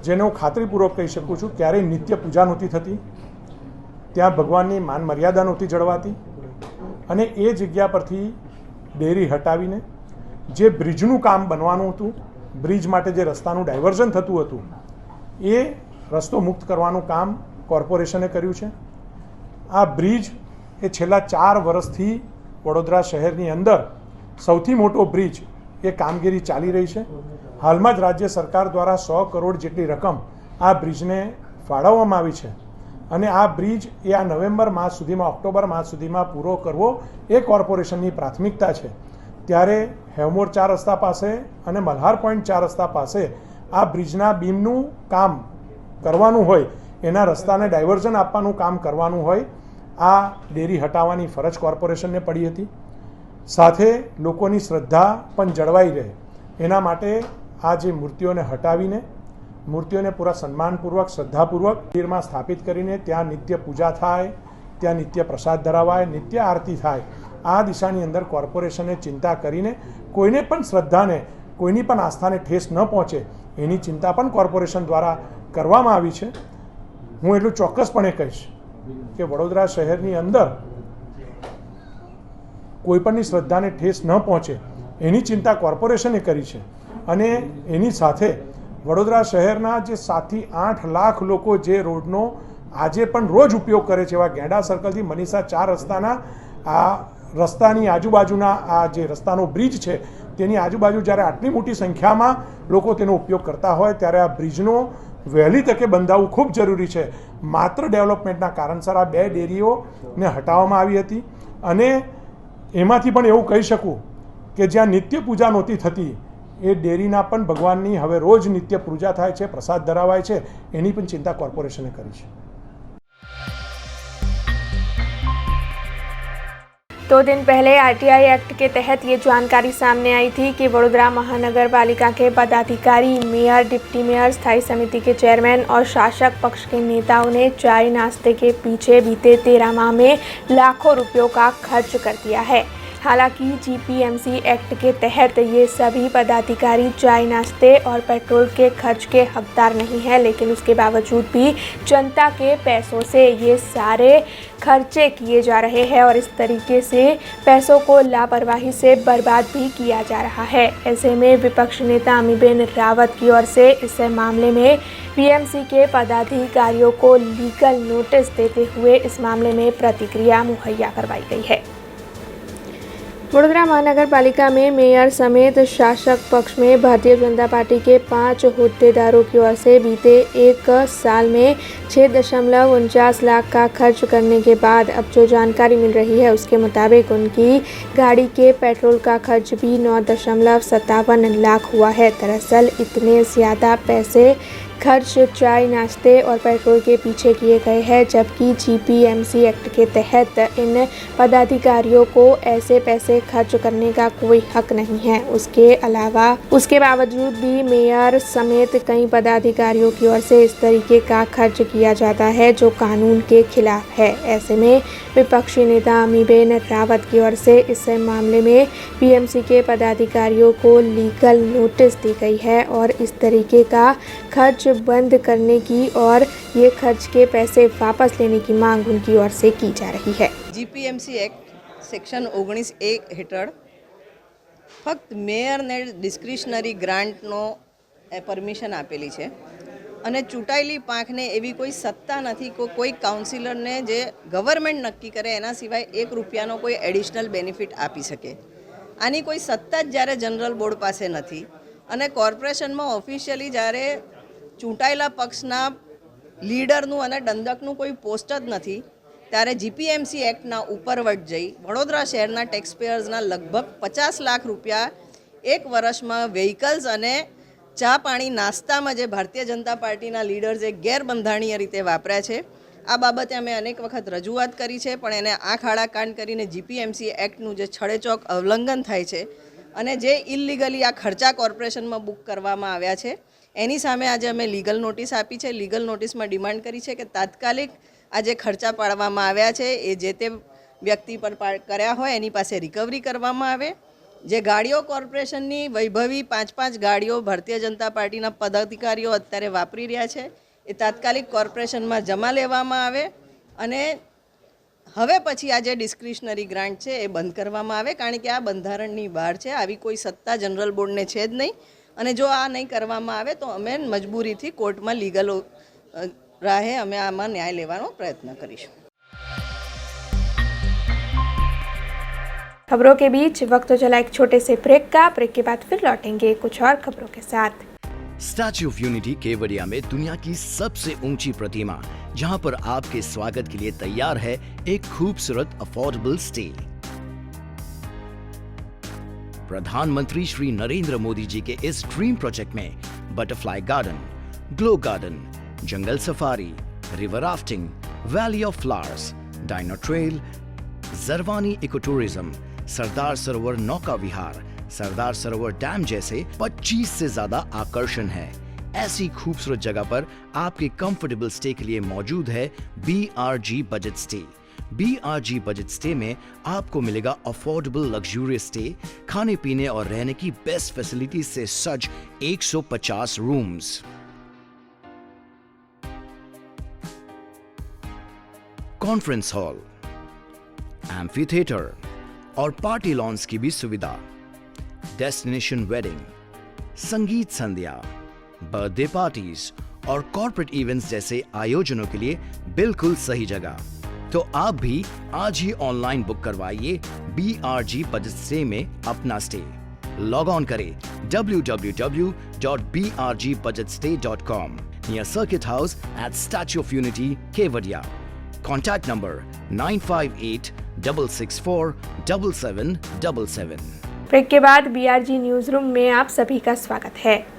જેને હું ખાતરીપૂર્વક કહી શકું છું ક્યારેય નિત્ય પૂજા નહોતી થતી, ત્યાં ભગવાનની માન મર્યાદા નહોતી જળવાતી અને એ જગ્યા પરથી ડેરી હટાવીને જે બ્રિજનું કામ બનવાનું હતું, બ્રિજ માટે જે રસ્તાનું ડાયવર્ઝન થતું હતું એ રસ્તો મુક્ત કરવાનું કામ કોર્પોરેશને કર્યું છે. આ બ્રિજ એ છેલ્લા 4 વર્ષથી વડોદરા શહેરની અંદર સૌથી મોટો બ્રિજ એ કામગીરી ચાલી રહી છે. હાલમાં જ રાજ્ય સરકાર દ્વારા 100 કરોડ જેટલી રકમ આ બ્રિજને ફાળવવામાં આવી છે અને આ બ્રિજ એ આ નવેમ્બર માસ સુધીમાં, ઓક્ટોબર માસ સુધીમાં પૂરો કરવો એ કોર્પોરેશનની પ્રાથમિકતા છે. ત્યારે હેવમોર 4 રસ્તા પાસે અને મલ્હાર પોઈન્ટ 4 રસ્તા પાસે આ બ્રિજના બીમનું કામ કરવાનું હોય, એના રસ્તાને ડાયવર્ઝન આપવાનું કામ કરવાનું હોય, આ ડેરી હટાવવાની ફરજ કોર્પોરેશનને પડી હતી. સાથે લોકોની શ્રદ્ધા પણ જળવાઈ રહે એના માટે આ જે મૂર્તિઓને હટાવીને મૂર્તિઓને પૂરા સન્માનપૂર્વક, શ્રદ્ધાપૂર્વક મંદિરમાં સ્થાપિત કરીને ત્યાં નિત્ય પૂજા થાય, ત્યાં નિત્ય પ્રસાદ ધરાવાય, નિત્ય આરતી થાય. આ દિશાની અંદર કોર્પોરેશને ચિંતા કરીને કોઈને પણ શ્રદ્ધાને, કોઈની પણ આસ્થાને ઠેસ ન પહોંચે એની ચિંતા પણ કોર્પોરેશન દ્વારા કરવામાં આવી છે. હું એટલું ચોક્કસપણે કહીશ કે વડોદરા શહેરની અંદર કોઈપણની શ્રદ્ધાને ઠેસ ન પહોંચે એની ચિંતા કોર્પોરેશને કરી છે અને એની સાથે વડોદરા શહેરના જે 7 થી 8 લાખ લોકો જે રોડનો આજે પણ રોજ ઉપયોગ કરે છે, એવા ગેંડા સર્કલથી મનીષા 4 રસ્તાના આ રસ્તાની આજુબાજુના આ જે રસ્તાનો બ્રિજ છે તેની આજુબાજુ જ્યારે આટલી મોટી સંખ્યામાં લોકો તેનો ઉપયોગ કરતા હોય ત્યારે આ બ્રિજનો વહેલી તકે બંધાવવું ખૂબ જરૂરી છે. માત્ર ડેવલપમેન્ટના કારણસર આ 2 ડેરીઓને હટાવવામાં આવી હતી અને એમાંથી પણ એવું કહી શકું કે જ્યાં નિત્ય પૂજા નહોતી થતી એ ડેરીના પણ ભગવાનની હવે રોજ નિત્ય પૂજા થાય છે, પ્રસાદ ધરાવાય છે, એની પણ ચિંતા કોર્પોરેશને કરી છે। 2 दिन पहले आरटीआई एक्ट के तहत ये जानकारी सामने आई थी कि वडोदरा महानगर पालिका के पदाधिकारी, मेयर, डिप्टी मेयर, स्थायी समिति के चेयरमैन और शासक पक्ष के नेताओं ने चाय नाश्ते के पीछे बीते 13 माह में लाखों रुपयों का खर्च कर दिया है। हालांकि जीपीएमसी एक्ट के तहत ये सभी पदाधिकारी चाय नाश्ते और पेट्रोल के खर्च के हकदार नहीं हैं, लेकिन उसके बावजूद भी जनता के पैसों से ये सारे खर्चे किए जा रहे हैं और इस तरीके से पैसों को लापरवाही से बर्बाद भी किया जा रहा है। ऐसे में विपक्ष नेता अमीबेन रावत की ओर से इस मामले में पीएमसी के पदाधिकारियों को लीगल नोटिस देते हुए इस मामले में प्रतिक्रिया मुहैया करवाई गई है। वडोदरा महानगर पालिका में मेयर समेत शासक पक्ष में भारतीय जनता पार्टी के 5 होद्देदारों की ओर से बीते 1 साल में 6.49 लाख का खर्च करने के बाद अब जो जानकारी मिल रही है उसके मुताबिक उनकी गाड़ी के पेट्रोल का खर्च भी 9.57 लाख हुआ है। दरअसल इतने ज़्यादा पैसे खर्च चाय नाश्ते और पेट्रोल के पीछे किए गए हैं, जबकि जीपीएमसी एक्ट के तहत इन पदाधिकारियों को ऐसे पैसे खर्च करने का कोई हक नहीं है। उसके बावजूद भी मेयर समेत कई पदाधिकारियों की ओर से इस तरीके का खर्च किया जाता है जो कानून के खिलाफ है। ऐसे में विपक्षी नेता अमीबेन रावत की ओर से इस मामले में पीएमसी के पदाधिकारियों को लीगल नोटिस दी गई है और इस तरीके का खर्च बंद करने की और ये खर्च के पैसे वापस लेने की मांग उनकी ओर से की जा रही है। जीपीएमसी एक्ट सेक्शन 19A હેઠળ ફક્ત મેયરને ડિસ્ક્રિશનરી ગ્રાન્ટનો પરમિશન આપેલી છે અને ચૂંટાયેલી પાંખને એવી કોઈ સત્તા નથી કોઈ કાઉન્સિલરને જે ગવર્મેન્ટ નક્કી કરે એના સિવાય 1 રૂપિયાનો કોઈ એડિશનલ બેનિફિટ આપી શકે। આની કોઈ સત્તા જ જ્યારે જનરલ બોર્ડ પાસે નથી અને કોર્પોરેશનમાં ઓફિશિયલી જ્યારે ચૂંટાયેલા પક્ષના લીડરનું અને દંડકનું કોઈ પોસ્ટ જ નથી ત્યારે જીપીએમસી એક્ટના ઉપરવટ જઈ વડોદરા શહેરના ટેક્સપેયર્સના લગભગ 50 લાખ રૂપિયા એક વર્ષમાં વ્હીકલ્સ અને ચા પાણી નાસ્તામાં જે ભારતીય જનતા પાર્ટીના લીડર્સે ગેરબંધારણીય રીતે વાપર્યા છે આ બાબતે અમે અનેક વખત રજૂઆત કરી છે, પણ એને આંખ આડા કાન કરીને જીપીએમસી એક્ટનું જે છડેચોક ઉલ્લંઘન થાય છે અને જે ઇલીગલી આ ખર્ચા કોર્પોરેશનમાં બુક કરવામાં આવ્યા છે એની સામે આજે અમે લીગલ નોટિસ આપી છે। લીગલ નોટિસમાં ડિમાન્ડ કરી છે કે તાત્કાલિક આ જે ખર્ચા પાડવામાં આવ્યા છે એ જે તે વ્યક્તિ પર કર્યા હોય એની પાસે રિકવરી કરવામાં આવે। જે ગાડીઓ કોર્પોરેશનની વૈભવી 5-5 ગાડીઓ ભારતીય જનતા પાર્ટીના પદાધિકારીઓ અત્યારે વાપરી રહ્યા છે એ તાત્કાલિક કોર્પોરેશનમાં જમા લેવામાં આવે અને હવે પછી આ જે ડિસ્ક્રિશનરી ગ્રાન્ટ છે એ બંધ કરવામાં આવે, કારણ કે આ બંધારણની બહાર છે। આવી કોઈ સત્તા જનરલ બોર્ડને છે જ નહીં અને જો આ નહીં કરવામાં આવે તો અમે મજબૂરીથી કોર્ટમાં લીગલ રાહે અમે આમાં ન્યાય લેવાનો પ્રયત્ન કરીશું। खबरों के बीच वक्त चला एक छोटे से ब्रेक का। ब्रेक के बाद फिर लौटेंगे कुछ और खबरों के साथ। स्टैच्यू ऑफ यूनिटी केवड़िया में दुनिया की सबसे ऊंची प्रतिमा, जहां पर आपके स्वागत के लिए तैयार है एक खूबसूरत अफोर्डेबल स्टे। प्रधानमंत्री श्री नरेंद्र मोदी जी के इस ड्रीम प्रोजेक्ट में butterfly garden, glow garden, jungle safari, river rafting, valley of flowers, dino trail, Jarvani eco tourism, Sardar Sarovar नौका विहार, सरदार सरोवर डैम जैसे 25 से ज्यादा आकर्षण है। ऐसी खूबसूरत जगह पर आपके कंफर्टेबल स्टे के लिए मौजूद है BRG budget stay. BRG budget stay में आपको मिलेगा अफोर्डेबल लग्जूरियस स्टे, खाने पीने और रहने की बेस्ट फैसिलिटीज से सज्ज 150 rooms. Conference hall, amphi theatre और पार्टी लॉन्स की भी सुविधा, डेस्टिनेशन वेडिंग, संगीत संध्या, बर्थडे पार्टीज और कॉर्पोरेट इवेंट्स जैसे आयोजनों के लिए बिल्कुल सही जगह। तो आप भी आज ही ऑनलाइन बुक करवाइए BRG बजट स्टे में अपना स्टे। लॉग ऑन करें www.brgbudgetstay.com near circuit house at statue of unity Kevadia. Contact number 6647777. Break के बाद BRG न्यूज रूम में आप सभी का स्वागत है।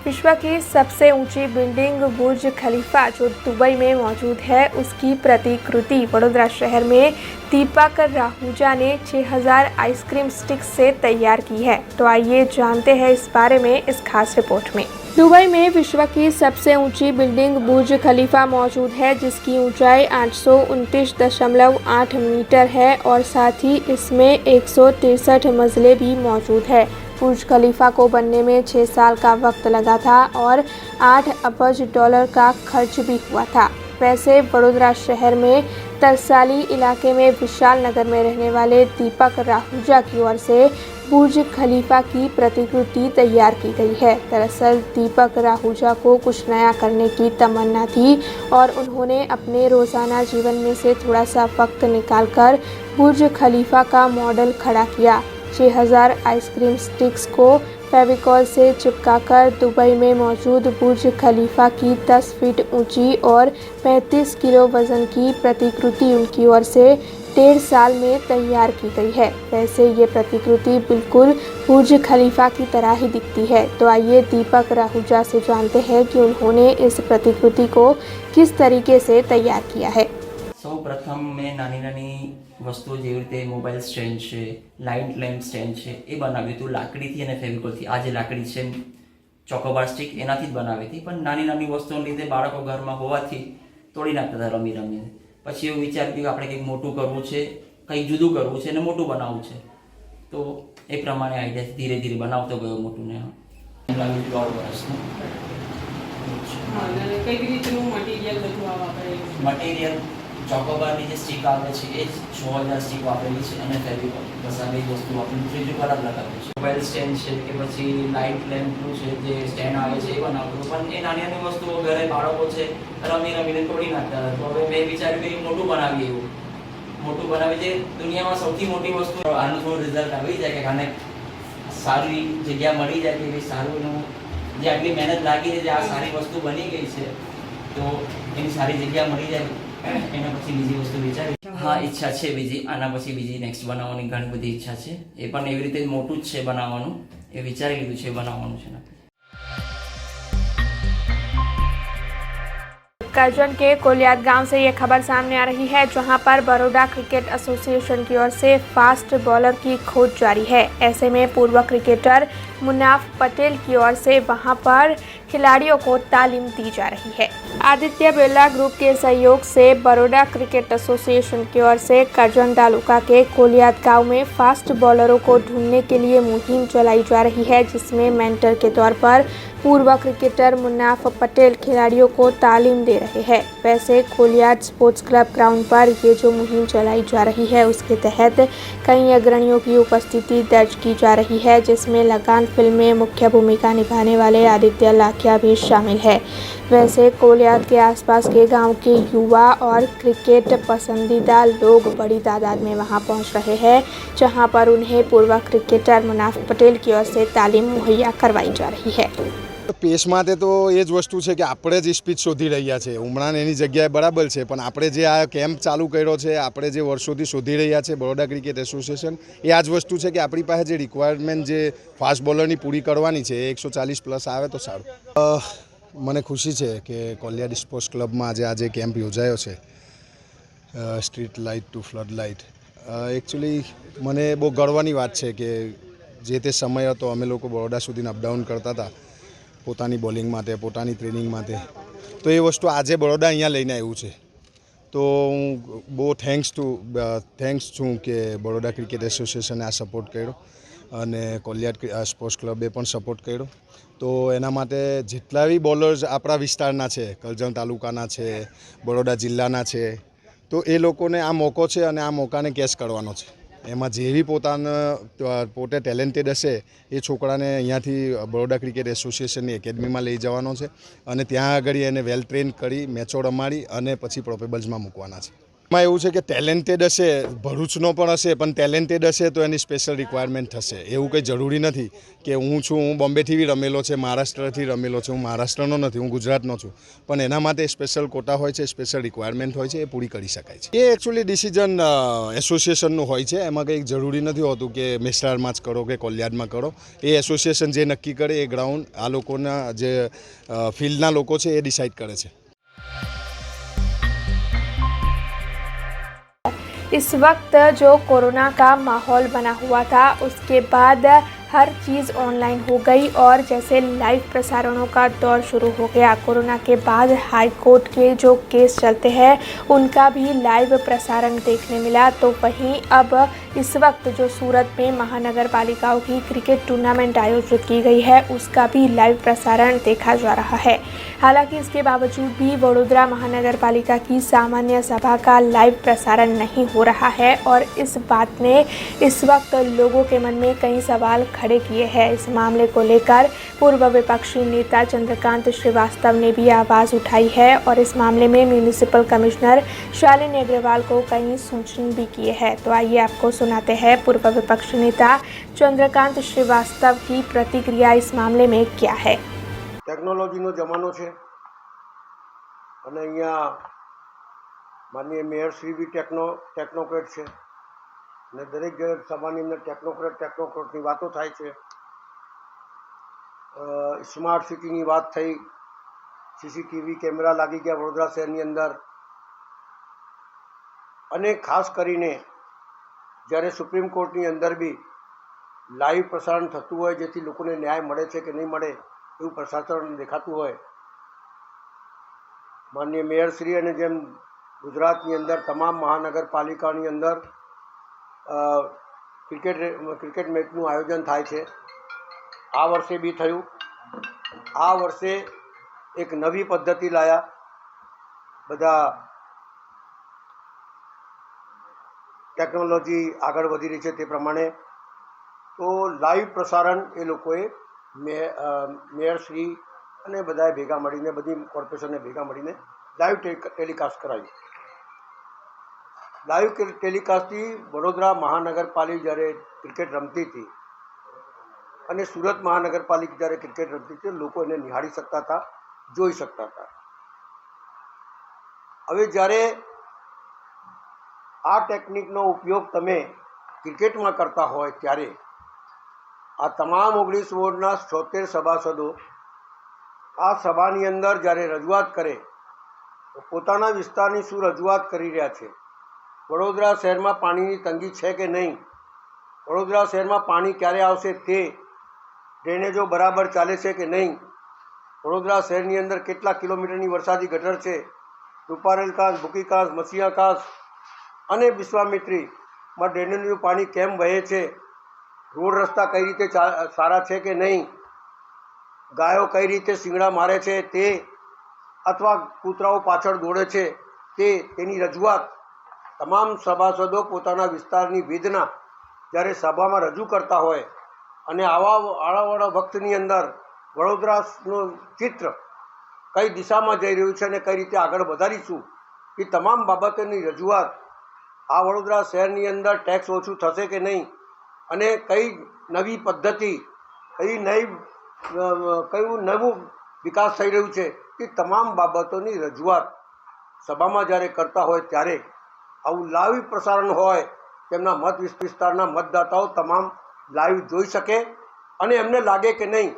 विश्व की सबसे ऊंची बिल्डिंग बुर्ज खलीफा जो दुबई में मौजूद है, उसकी प्रतिकृति वडोदरा शहर में दीपक राहूजा ने 6000 आइसक्रीम स्टिक्स से तैयार की है। तो आइए जानते हैं इस बारे में इस खास रिपोर्ट में। दुबई में विश्व की सबसे ऊंची बिल्डिंग बुर्ज खलीफा मौजूद है, जिसकी ऊंचाई 829.8 मीटर है और साथ ही इसमें 163 मंजिलें भी मौजूद है। बुर्ज खलीफा को बनने में 6 साल का वक्त लगा था और $8 अरब का खर्च भी हुआ था। वैसे वडोदरा शहर में तरसाली इलाके में विशाल नगर में रहने वाले दीपक राहूजा की ओर से बुर्ज खलीफा की प्रतिकृति तैयार की गई है। दरअसल दीपक राहूजा को कुछ नया करने की तमन्ना थी और उन्होंने अपने रोज़ाना जीवन में से थोड़ा सा वक्त निकालकर बुर्ज खलीफा का मॉडल खड़ा किया। 6000 आइसक्रीम स्टिक्स को फेविकॉल से चिपकाकर दुबई में मौजूद बुर्ज खलीफा की 10 फीट ऊंची और 35 किलो वजन की प्रतिकृति उनकी ओर से 1.5 साल में तैयार की गई है। वैसे ये प्रतिकृति बिल्कुल बुर्ज खलीफा की तरह ही दिखती है। तो आइए दीपक राहूजा से जानते हैं कि उन्होंने इस प्रतिकृति को किस तरीके से तैयार किया है। સૌ પ્રથમ મેં નાની નાની વસ્તુઓ જેવી રીતે મોબાઈલ સ્ટેન્ડ છે, લાઇટ લેમ્પ સ્ટેન્ડ છે, એ બનાવ્યું હતું લાકડીથી અને ફેવિકોલથી. આ જે લાકડી છે ચોકોબાર સ્ટિક એનાથી જ બનાવી હતી, પણ નાની નાની વસ્તુઓને લીધે બાળકો ઘરમાં હોવાથી તોડી નાખતા હતા રમી રમીને. પછી એવું વિચાર્યું કે આપણે કંઈક મોટું કરવું છે, કંઈક જુદું કરવું છે અને મોટું બનાવવું છે. તો એ પ્રમાણે આઈડિયાથી ધીરે ધીરે બનાવતો ગયો મોટું ને લાગ્યું 1.5 વર્ષનું. કઈ રીતનું મટીરિયલ બધું આ વાપરે? મટીરિયલ ચોકોબારની જે સ્ટીક આવે છે એ 6000 સ્ટીક વાપરેલી છે અને ફેવિકોલ, બસ આ બે વસ્તુ વાપરીને ત્રીજું કલર લગાવ્યું છે. મોબાઈલ સ્ટેન્ડ છે કે પછી લાઇટ લેમ્પનું છે જે સ્ટેન્ડ આવે છે એ બનાવતું, પણ એ નાની નાની વસ્તુઓ ઘરે બાળકો છે રમી રમીને તોડી નાખતા હતા. તો હવે મેં વિચાર્યું કે મોટું બનાવીએ, એવું મોટું બનાવી જે દુનિયામાં સૌથી મોટી વસ્તુ આનું થોડું રિઝલ્ટ આવી જાય કે આને સારી જગ્યા મળી જાય કે સારું એનું જે આટલી મહેનત લાગી છે જે આ સારી વસ્તુ બની ગઈ છે તો એની સારી જગ્યા મળી જાય એના પછી બીજી વસ્તુ વિચારી. હા, ઈચ્છા છે બીજી, આના પછી બીજી નેક્સ્ટ બનાવવાની ઘણી બધી ઈચ્છા છે. એ પણ એવી રીતે મોટું જ છે બનાવવાનું, એ વિચારી લીધું છે બનાવવાનું છે. करजन के कोलियात गांव से ये खबर सामने आ रही है, जहां पर बड़ौदा क्रिकेट एसोसिएशन की ओर से फास्ट बॉलर की खोज जारी है। ऐसे में पूर्व क्रिकेटर मुनाफ पटेल की ओर से वहां पर खिलाड़ियों को तालीम दी जा रही है। आदित्य बिरला ग्रुप के सहयोग से बड़ौदा क्रिकेट एसोसिएशन की ओर से करजन तालुका के कोलियात गांव में फास्ट बॉलरों को ढूंढने के लिए मुहिम चलाई जा रही है, जिसमें मेंटर के तौर पर पूर्व क्रिकेटर मुनाफ पटेल खिलाड़ियों को तालीम दे रहे हैं। वैसे कोलियात स्पोर्ट्स क्लब ग्राउंड पर ये जो मुहिम चलाई जा रही है, उसके तहत कई अग्रणियों की उपस्थिति दर्ज की जा रही है, जिसमें लगान फिल्म में मुख्य भूमिका निभाने वाले आदित्य लाखिया भी शामिल है। वैसे कोलियात के आसपास के गांव के युवा और क्रिकेट पसंदीदा लोग बड़ी तादाद में वहां पहुंच रहे हैं, जहां पर उन्हें पूर्व क्रिकेटर मुनाफ पटेल की ओर से तालीम मुहैया करवाई जा रही है। પેસ માટે તો એ જ વસ્તુ છે કે આપણે જ સ્પીચ શોધી રહ્યા છે. ઉમરાન એની જગ્યાએ બરાબર છે, પણ આપણે જે આ કેમ્પ ચાલુ કર્યો છે, આપણે જે વર્ષોથી શોધી રહ્યા છે બરોડા ક્રિકેટ એસોસિએશન, એ આ જ વસ્તુ છે કે આપણી પાસે જે રિક્વાયરમેન્ટ જે ફાસ્ટ બોલરની પૂરી કરવાની છે એ 140 પ્લસ આવે તો સારું. મને ખુશી છે કે કોલિયાદ સ્પોર્ટ્સ ક્લબમાં આજે કેમ્પ યોજાયો છે, street light two flood light. Actually મને બહુ ગર્વની વાત છે કે જે તે સમય હતો અમે લોકો બરોડા સુધીને અપડાઉન કરતા હતા પોતાની બોલિંગ માટે, પોતાની ટ્રેનિંગ માટે, તો એ વસ્તુ આજે બરોડા અહીંયા લઈને આવ્યું છે. તો હું બહુ થેન્ક્સ છું કે બરોડા ક્રિકેટ એસોસિએશને આ સપોર્ટ કર્યો અને કોલિયાદ સ્પોર્ટ્સ ક્લબે પણ સપોર્ટ કર્યો. તો એના માટે જેટલા બી બોલર્સ આપણા વિસ્તારના છે, કરજણ તાલુકાના છે, બરોડા જિલ્લાના છે, તો એ લોકોને આ મોકો છે અને આ મોકાને કેચ કરવાનો છે. એમાં જે બી પોતે ટેલેન્ટેડ હશે એ છોકરાને અહીંયાથી બરોડા ક્રિકેટ એસોસિએશનની એકેડમીમાં લઈ જવાનો છે અને ત્યાં આગળ એને વેલ ટ્રેન કરી મેચો રમાડી અને પછી પ્રોફેબલ્સમાં મૂકવાના છે. માં એવું છે કે ટેલેન્ટેડ હશે, ભરૂચનો પણ હશે, પણ ટેલેન્ટેડ હશે તો એની સ્પેશિયલ રિક્વાયરમેન્ટ થશે. એવું કંઈ જરૂરી નથી કે હું બોમ્બેથી બી રમેલો છે, મહારાષ્ટ્રથી રમેલો છે, હું મહારાષ્ટ્રનો નથી, હું ગુજરાતનો છું, પણ એના માટે સ્પેશિયલ કોટા હોય છે, સ્પેશિયલ રિક્વાયરમેન્ટ હોય છે, એ પૂરી કરી શકાય છે. એ એકચ્યુઅલી ડિસિઝન એસોસિએશનનું હોય છે. એમાં કંઈક જરૂરી નથી હોતું કે મેસ્ટારમાં જ કરો કે કોલિયાર્ડમાં કરો. એ એસોસિએશન જે નક્કી કરે એ ગ્રાઉન્ડ આ લોકોના જે ફિલ્ડના લોકો છે એ ડિસાઇડ કરે છે. इस वक्त जो कोरोना का माहौल बना हुआ था उसके बाद हर चीज़ ऑनलाइन हो गई और जैसे लाइव प्रसारणों का दौर शुरू हो गया। कोरोना के बाद हाई कोर्ट के जो केस चलते हैं उनका भी लाइव प्रसारण देखने मिला। तो वहीं अब इस वक्त जो सूरत में महानगर पालिकाओं की क्रिकेट टूर्नामेंट आयोजित की गई है उसका भी लाइव प्रसारण देखा जा रहा है। हालांकि इसके बावजूद भी वडोदरा महानगर पालिका की सामान्य सभा का लाइव प्रसारण नहीं हो रहा है और इस बात ने इस वक्त लोगों के मन में कई सवाल खड़े किए हैं। इस मामले को लेकर पूर्व विपक्षी नेता चंद्रकांत श्रीवास्तव ने भी आवाज़ उठाई है और इस मामले में म्यूनिसिपल कमिश्नर शालिनी अग्रवाल को कई सूचन भी किए हैं। तो आइए आपको सुनाते हैं पूर्व विपक्षी नेता चंद्रकांत श्रीवास्तव की प्रतिक्रिया इस मामले में क्या है। ટેકનોલોજીનો જમાનો છે અને અહીંયા માનનીય મેયરશ્રી બી ટેકનોક્રેટ છે અને દરેક સભાની અંદર ટેકનોક્રેટની વાતો થાય છે. સ્માર્ટ સિટીની વાત થઈ, સીસીટીવી કેમેરા લાગી ગયા વડોદરા શહેરની અંદર અને ખાસ કરીને જ્યારે સુપ્રીમ કોર્ટની અંદર બી લાઈવ પ્રસારણ થતું હોય જેથી લોકોને ન્યાય મળે છે કે નહીં મળે એવું પ્રશાસન દેખાતું હોય. માનનીય મેયરશ્રી અને જેમ ગુજરાતની અંદર તમામ મહાનગરપાલિકાની અંદર ક્રિકેટ મેચનું આયોજન થાય છે. આ વર્ષે બી થયું. આ વર્ષે એક નવી પદ્ધતિ લાયા બધા ટેકનોલોજી આગળ વધી રહી છે તે પ્રમાણે. તો લાઈવ પ્રસારણ એ લોકોએ મેયરશ્રી અને બધાએ ભેગા મળીને બધી કોર્પોરેશને ભેગા મળીને લાઈવ ટેલિકાસ્ટ કરાવ્યું. લાઈવ ટેલિકાસ્ટથી વડોદરા મહાનગરપાલિકા જ્યારે ક્રિકેટ રમતી હતી અને સુરત મહાનગરપાલિકા જ્યારે ક્રિકેટ રમતી હતી લોકો એને નિહાળી શકતા હતા, જોઈ શકતા હતા. હવે જ્યારે આ ટેકનિકનો ઉપયોગ તમે ક્રિકેટમાં કરતા હોય ત્યારે આ તમામ 19 વોર્ડના 76 સભાસદો આ સભાની અંદર જ્યારે રજૂઆત કરે તો પોતાના વિસ્તારની શું રજૂઆત કરી રહ્યા છે. વડોદરા શહેરમાં પાણીની તંગી છે કે નહીં, વડોદરા શહેરમાં પાણી ક્યારે આવશે તે, ડ્રેનેજો બરાબર ચાલે છે કે નહીં, વડોદરા શહેરની અંદર કેટલા કિલોમીટરની વરસાદી ગટર છે, રૂપારેલ કાંસ, ભૂકી કાંસ, મસીહા કાંસ અને વિશ્વામિત્રીમાં ડ્રેનેજનું પાણી કેમ વહે છે, રોડ રસ્તા કઈ રીતે સારા છે કે નહીં, ગાયો કઈ રીતે શિંગડા મારે છે તે અથવા કૂતરાઓ પાછળ દોડે છે તેની રજૂઆત તમામ સભાસદો પોતાના વિસ્તારની વેદના જ્યારે સભામાં રજૂ કરતા હોય અને આવા વખતની અંદર વડોદરાનું ચિત્ર કઈ દિશામાં જઈ રહ્યું છે અને કઈ રીતે આગળ વધારીશું એ તમામ બાબતોની રજૂઆત આ વડોદરા શહેરની અંદર ટેક્સ ઓછું થશે કે નહીં અને કઈ નવી પદ્ધતિ, કયું નવું વિકાસ થઈ રહ્યું છે એ તમામ બાબતોની રજૂઆત સભામાં જ્યારે કરતા હોય ત્યારે આવું લાઈવ પ્રસારણ હોય તેમના મત વિસ્તારના મતદાતાઓ તમામ લાઈવ જોઈ શકે અને એમને લાગે કે નહીં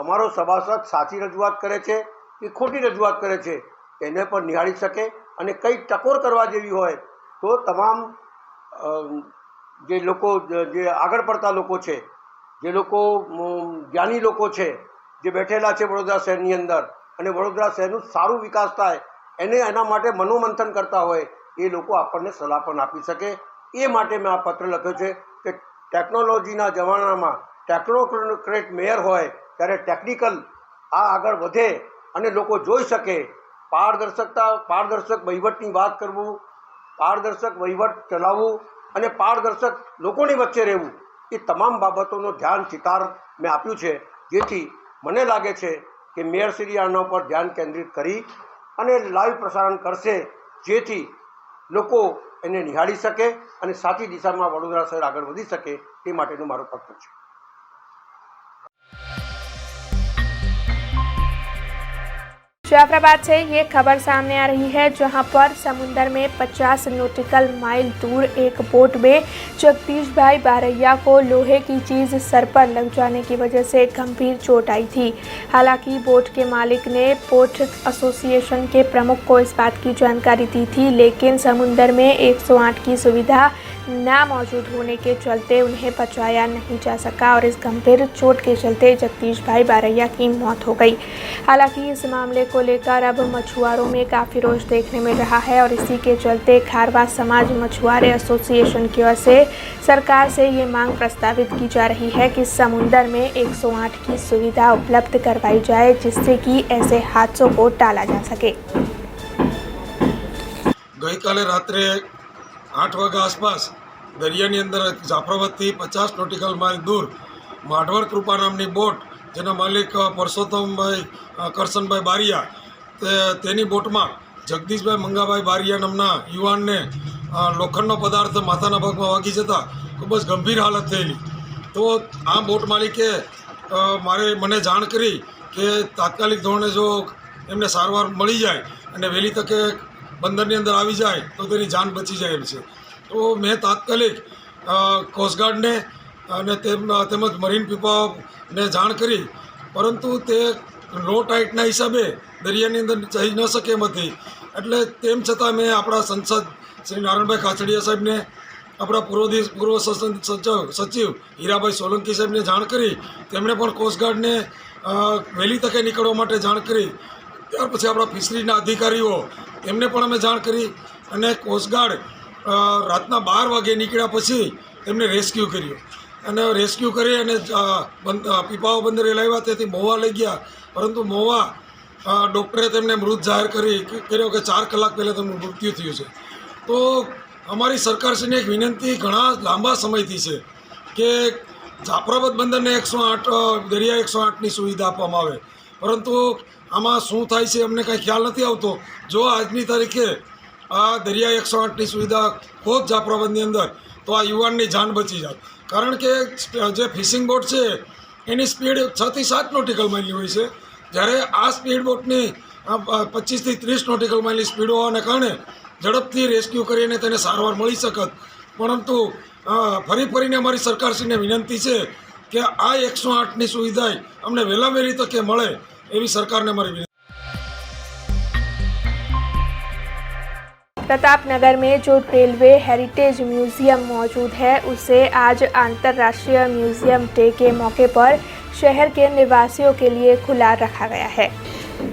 અમારો સભાસદ સાચી રજૂઆત કરે છે કે ખોટી રજૂઆત કરે છે એને પણ નિહાળી શકે અને કંઈ ટકોર કરવા જેવી હોય તો તમામ જે લોકો જે આગળ પડતા લોકો છે, જે લોકો જ્ઞાની લોકો છે, જે બેઠેલા છે વડોદરા શહેરની અંદર અને વડોદરા શહેરનું સારું વિકાસ થાય એના માટે મનોમંથન કરતા હોય એ લોકો આપણને સલાહ પણ આપી શકે. એ માટે મેં આ પત્ર લખ્યો છે કે ટેકનોલોજીના જમાનામાં ટેકનોક્રેટ મેયર હોય ત્યારે ટેકનિકલ આ આગળ વધે અને લોકો જોઈ શકે. પારદર્શક વહીવટની વાત કરવું, પારદર્શક વહીવટ ચલાવવું અને પારદર્શક લોકોની વચ્ચે રહેવું એ તમામ બાબતોનો ધ્યાન ચિતાર મેં આપ્યું છે. જેથી મને લાગે છે કે મેયરશ્રી આના ઉપર ધ્યાન કેન્દ્રિત કરી અને લાઈવ પ્રસારણ કરશે જેથી લોકો એને નિહાળી શકે અને સાચી દિશામાં વડોદરા શહેર આગળ વધી શકે તે માટેનો મારો પ્રયત્ન છે. जाफराबाद से ये खबर सामने आ रही है, जहां पर समुंदर में 50 नॉटिकल माइल दूर एक बोट में जगदीश भाई बारैया को लोहे की चीज सर पर लग जाने की वजह से गंभीर चोट आई थी। हालांकि बोट के मालिक ने पोर्ट एसोसिएशन के प्रमुख को इस बात की जानकारी दी थी, लेकिन समुंदर में 108 की सुविधा ना मौजूद होने के चलते उन्हें बचाया नहीं जा सका और इस गंभीर चोट के चलते जगदीश भाई बारैया की मौत हो गई। हालांकि इस मामले को लेकर अब मछुआरों में काफ़ी रोष देखने मिल रहा है और इसी के चलते खारवा समाज मछुआरे एसोसिएशन की ओर से सरकार से ये मांग प्रस्तावित की जा रही है कि समुंदर में 108 की सुविधा उपलब्ध करवाई जाए, जिससे कि ऐसे हादसों को टाला जा सके। गई काले रात्रे 8 वाग्या आसपास दरियानी अंदर जाफराबादथी 50 नॉटिकल माइल दूर माधवर कृपा नामनी बोट जेना मालिक परसोत्तमभाई करशनभाई बारिया तेनी बोटमां जगदीशभाई मंगाभाई बारिया नामना युवानने लोखंडनो पदार्थ माथाना भागमां वागी जता खूब ज गंभीर हालत थयेली। तो आ बोट मालिके मने जाण करी के तात्कालिक धोरणे जो एमने सारवार मळी जाय अने वहेली तके बंदरनी अंदर आवी जाए तो तेनी जान बची जाए एम छे। तो मैं तात्कालिक कोस्टगार्ड ने तेमज मरीन पीपाओ ने जाण करी, परंतु ते लो टाइटना हिसाबे दरियानी अंदर जई न शके एम हती। एटले तेम छतां मैं आपणा संसद श्री नारायणभाई काछडिया साहेब ने अपना पूर्व सचिव हीराभाई सोलंकी साहेब ने जाण करी, तेमणे पण कोस्टगार्ड ने वहेली तके निकळवा माटे जाण करी। त्यार पछी आपणा फिशरीना अधिकारीओ एमने पण अमे जाण करी अने कोस्टगार्ड रातना 12 वागे निकळ्या पछी तेमने रेस्क्यू कर्यो अने रेस्क्यू करी अने पीपाओ बंदरे लाव्या, तेथी मोवा लई गया, परंतु मोवा डॉक्टरे तेमने मृत जाहेर कर्यो के 4 कलाक पहले तेमनुं मृत्यु थयुं छे। तो अमारी सरकारश्रीने एक विनंती घणा लांबा समयथी छे के जाफराबाद बंदरने 108 दरिया 108 ની સુવિધા આપવામાં આવે, પરંતુ આમાં શું થાય છે અમને કંઈ ખ્યાલ નથી આવતો। જો આજની તારીખે આ દરિયા 108ની સુવિધા હોત જાફરાબાદની અંદર તો આ યુવાનની જાન બચી જાત, કારણ કે જે ફિશિંગ બોટ છે એની સ્પીડ 6 થી 7 નોટિકલ માઇલની હોય છે, જ્યારે આ સ્પીડ બોટની 25 થી 30 નોટિકલ માઇલની સ્પીડ હોવાને કારણે ઝડપથી રેસ્ક્યુ કરીને તેને સારવાર મળી શકત। પરંતુ ફરીને અમારી સરકારશ્રીને વિનંતી છે કે આ 108ની સુવિધા અમને વહેલા વહેલી તકે મળે એવી સરकारने हमारी विनती। प्रतापनगर में जो रेलवे हेरिटेज म्यूजियम मौजूद है, उसे आज अंतर्राष्ट्रीय म्यूजियम डे के मौके पर शहर के निवासियों के लिए खुला रखा गया है।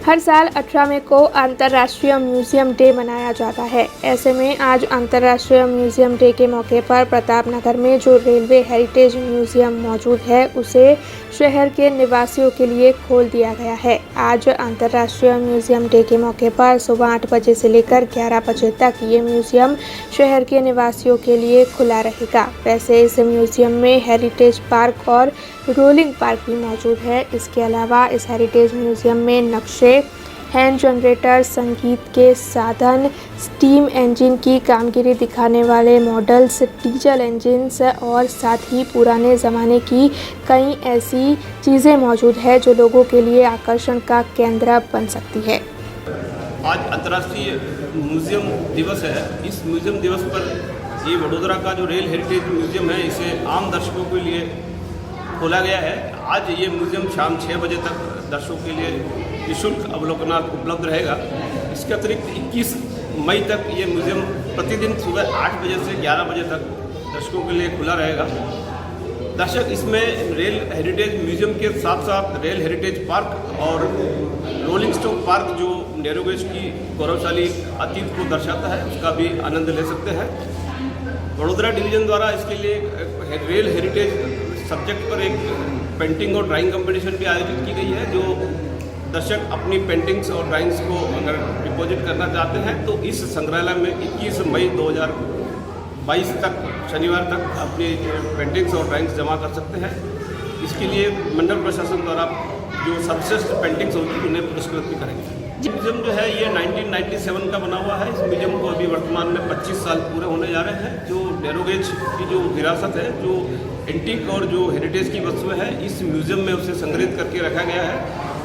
हर साल 18 मई को अंतर्राष्ट्रीय म्यूजियम डे मनाया जाता है। ऐसे में आज अंतर्राष्ट्रीय म्यूजियम डे के मौके पर प्रतापनगर में जो रेलवे हेरिटेज म्यूजियम मौजूद है, उसे शहर के निवासियों के लिए खोल दिया गया है। आज अंतर्राष्ट्रीय म्यूजियम डे के मौके पर सुबह 8 बजे से लेकर 11 बजे तक ये म्यूजियम शहर के निवासियों के लिए खुला रहेगा। वैसे इस म्यूजियम में हेरिटेज पार्क और रोलिंग पार्क भी मौजूद है। इसके अलावा इस हेरिटेज म्यूजियम में नक्शे, हैंड जनरेटर, संगीत के साधन, स्टीम इंजन की कामगिरी दिखाने वाले मॉडल्स, डीजल इंजन्स और साथ ही पुराने ज़माने की कई ऐसी चीज़ें मौजूद है जो लोगों के लिए आकर्षण का केंद्र बन सकती है। आज अंतर्राष्ट्रीय म्यूजियम दिवस है। इस म्यूजियम दिवस पर ये वडोदरा का जो रेल हेरिटेज म्यूजियम है, इसे आम दर्शकों के लिए खोला गया है। आज ये म्यूजियम शाम 6 बजे तक दर्शकों के लिए निःशुल्क अवलोकनार्थ उपलब्ध रहेगा। इसके अतिरिक्त 21 मई तक ये म्यूजियम प्रतिदिन सुबह 8 बजे से 11 बजे तक दर्शकों के लिए खुला रहेगा। दर्शक इसमें रेल हेरिटेज म्यूजियम के साथ साथ रेल हेरिटेज पार्क और रोलिंग स्टॉक पार्क जो नेरोगेज की गौरवशाली अतीत को दर्शाता है, उसका भी आनंद ले सकते हैं। वडोदरा डिवीज़न द्वारा इसके लिए रेल हेरिटेज सब्जेक्ट पर एक पेंटिंग और ड्राइंग कंपटीशन भी आयोजित की गई है। जो दर्शक अपनी पेंटिंग्स और ड्राइंग्स को अगर डिपॉजिट करना चाहते हैं तो इस संग्रहालय में 21 मई 2022 तक शनिवार तक अपनी पेंटिंग्स और ड्राइंग्स जमा कर सकते हैं। इसके लिए मंडल प्रशासन द्वारा जो सर्वश्रेष्ठ पेंटिंग्स होगी उन्हें पुरस्कृत भी करेंगे। म्यूजियम जो है ये 1997 का बना हुआ है। इस म्यूजियम को अभी वर्तमान में 25 साल पूरे होने जा रहे हैं। जो नैरोगेज की जो विरासत है, जो एंटीक और जो हेरिटेज की वस्तुएं हैं, इस म्यूजियम में उसे संग्रहित करके रखा गया है।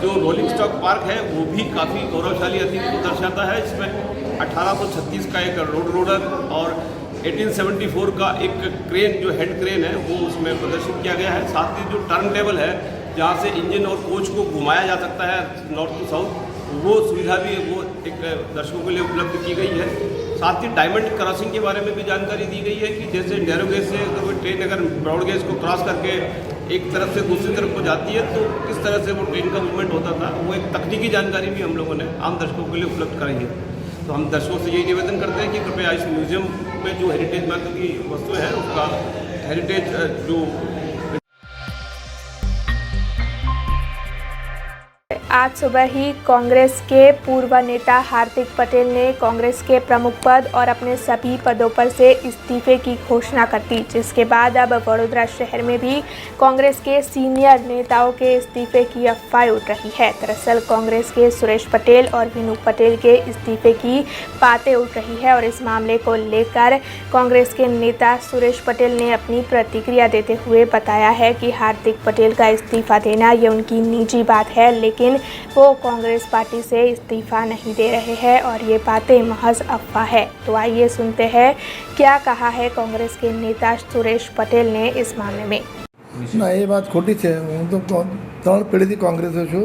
जो रोलिंग स्टॉक पार्क है वो भी काफ़ी गौरवशाली अतीत को दर्शाता है। इसमें 1836 का एक रोड रोलर और 1874 का एक क्रेन जो हेड क्रेन है वो उसमें प्रदर्शित किया गया है। साथ ही जो टर्न टेबल है जहाँ से इंजन और कोच को घुमाया जा सकता है नॉर्थ टू साउथ, वो सुविधा भी वो एक दर्शकों के लिए उपलब्ध की गई है। साथ ही डायमंड क्रॉसिंग के बारे में भी जानकारी दी गई है कि जैसे नैरो गेज से अगर कोई ट्रेन अगर ब्रॉड गेज को क्रॉस करके एक तरफ से दूसरी तरफ को जाती है तो किस तरह से वो ट्रेन का मूवमेंट होता था, वो एक तकनीकी जानकारी भी हम लोगों ने आम दर्शकों के लिए उपलब्ध कराई है। तो हम दर्शकों से यही निवेदन करते हैं कि कृपया इस म्यूजियम में जो हेरिटेज महत्व की वस्तुएं हैं उसका हेरिटेज जो आज सुबह ही कांग्रेस के पूर्व नेता हार्दिक पटेल ने कांग्रेस के प्रमुख पद और अपने सभी पदों पर से इस्तीफे की घोषणा कर दी, जिसके बाद अब वडोदरा शहर में भी कांग्रेस के सीनियर नेताओं के इस्तीफे की अफवाह उठ रही है। दरअसल कांग्रेस के सुरेश पटेल और विनू पटेल के इस्तीफे की बातें उठ रही है और इस मामले को लेकर कांग्रेस के नेता सुरेश पटेल ने अपनी प्रतिक्रिया देते हुए बताया है कि हार्दिक पटेल का इस्तीफा देना ये उनकी निजी बात है, लेकिन वो कांग्रेस पार्टी से इस्तीफा नहीं दे रहे हैं और ये बातें महज अफवाह है। तो आइए सुनते हैं क्या कहा है कांग्रेस के नेता सुरेश पटेल ने इस मामले में। ना ये बात खोटी है। हूँ तो 3 પેઢીથી કોંગ્રેસ છું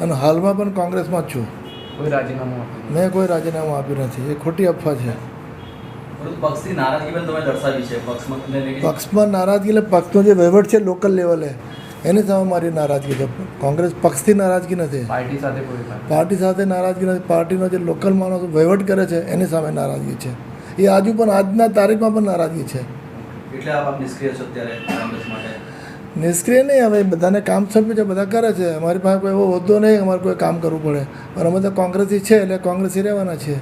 અને હાલમાં પણ કોંગ્રેસમાં જ છું। કોઈ રાજીનામું મેં કોઈ રાજીનામું આપ્યું નથી, એ ખોટી અફવા છે। પક્ષની નારાજગી પણ તમે દર્શાવી છે પક્ષમાં નારાજગી એટલે પક્ષનો જે વહીવટ છે લોકલ લેવલે એની સામે મારી નારાજગી છે। કોંગ્રેસ પક્ષથી નારાજગી નથી, પાર્ટી સાથે નારાજગી નથી। પાર્ટીનો જે લોકલ માણસો વહીવટ કરે છે એની સામે નારાજગી છે। એ આજુ પણ આજના તારીખમાં પણ નારાજગી છે। એટલે આપ નિષ્ક્રિય છો અત્યારે કોંગ્રેસ માટે? નિષ્ક્રિય નહીં, હવે બધાને કામ સોંપ્યું છે, બધા કરે છે। અમારી પાસે કોઈ એવો હોદ્દો નહીં અમારે કોઈ કામ કરવું પડે, પણ અમે તો કોંગ્રેસી છે એટલે કોંગ્રેસી રહેવાના છીએ।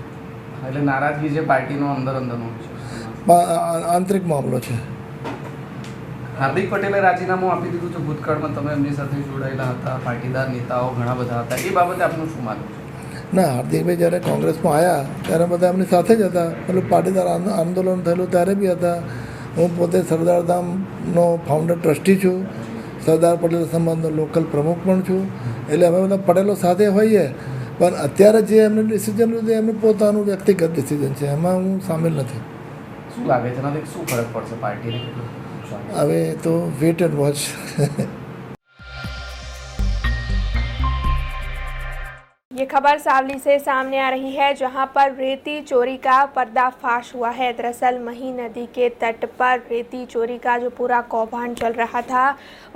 એટલે નારાજગી જે પાર્ટીનો અંદરનો આંતરિક મામલો છે। હાર્દિક પટેલે રાજીનામું આપી દીધું છે। ભૂતકાળમાં તમે એમની સાથે જોડાયેલા હતા, પાટીદાર નેતાઓ ઘણા બધા હતા, એ બાબતે આપનું શું માનવું છે? ના, હાર્દિકભાઈ જ્યારે કોંગ્રેસમાં આવ્યા ત્યારે બધા એમની સાથે જ હતા। પેલું પાટીદાર આંદોલન થયેલું ત્યારે બી હતા। હું પોતે સરદારધામનો ફાઉન્ડર ટ્રસ્ટી છું, સરદાર પટેલ સમાજનો લોકલ પ્રમુખ પણ છું। એટલે અમે બધા પટેલો સાથે હોઈએ, પણ અત્યારે જે એમને ડિસિઝન લીધું એમનું પોતાનું વ્યક્તિગત ડિસિઝન છે, એમાં હું સામેલ નથી। શું લાગે છે એનાથી શું ફરક પડશે પાર્ટીને? હવે તો વેટ એન્ડ વોચ। ये खबर सावली से सामने आ रही है, जहां पर रेती चोरी का पर्दाफाश हुआ है। दरअसल मही नदी के तट पर रेती चोरी का जो पूरा कौभांड चल रहा था,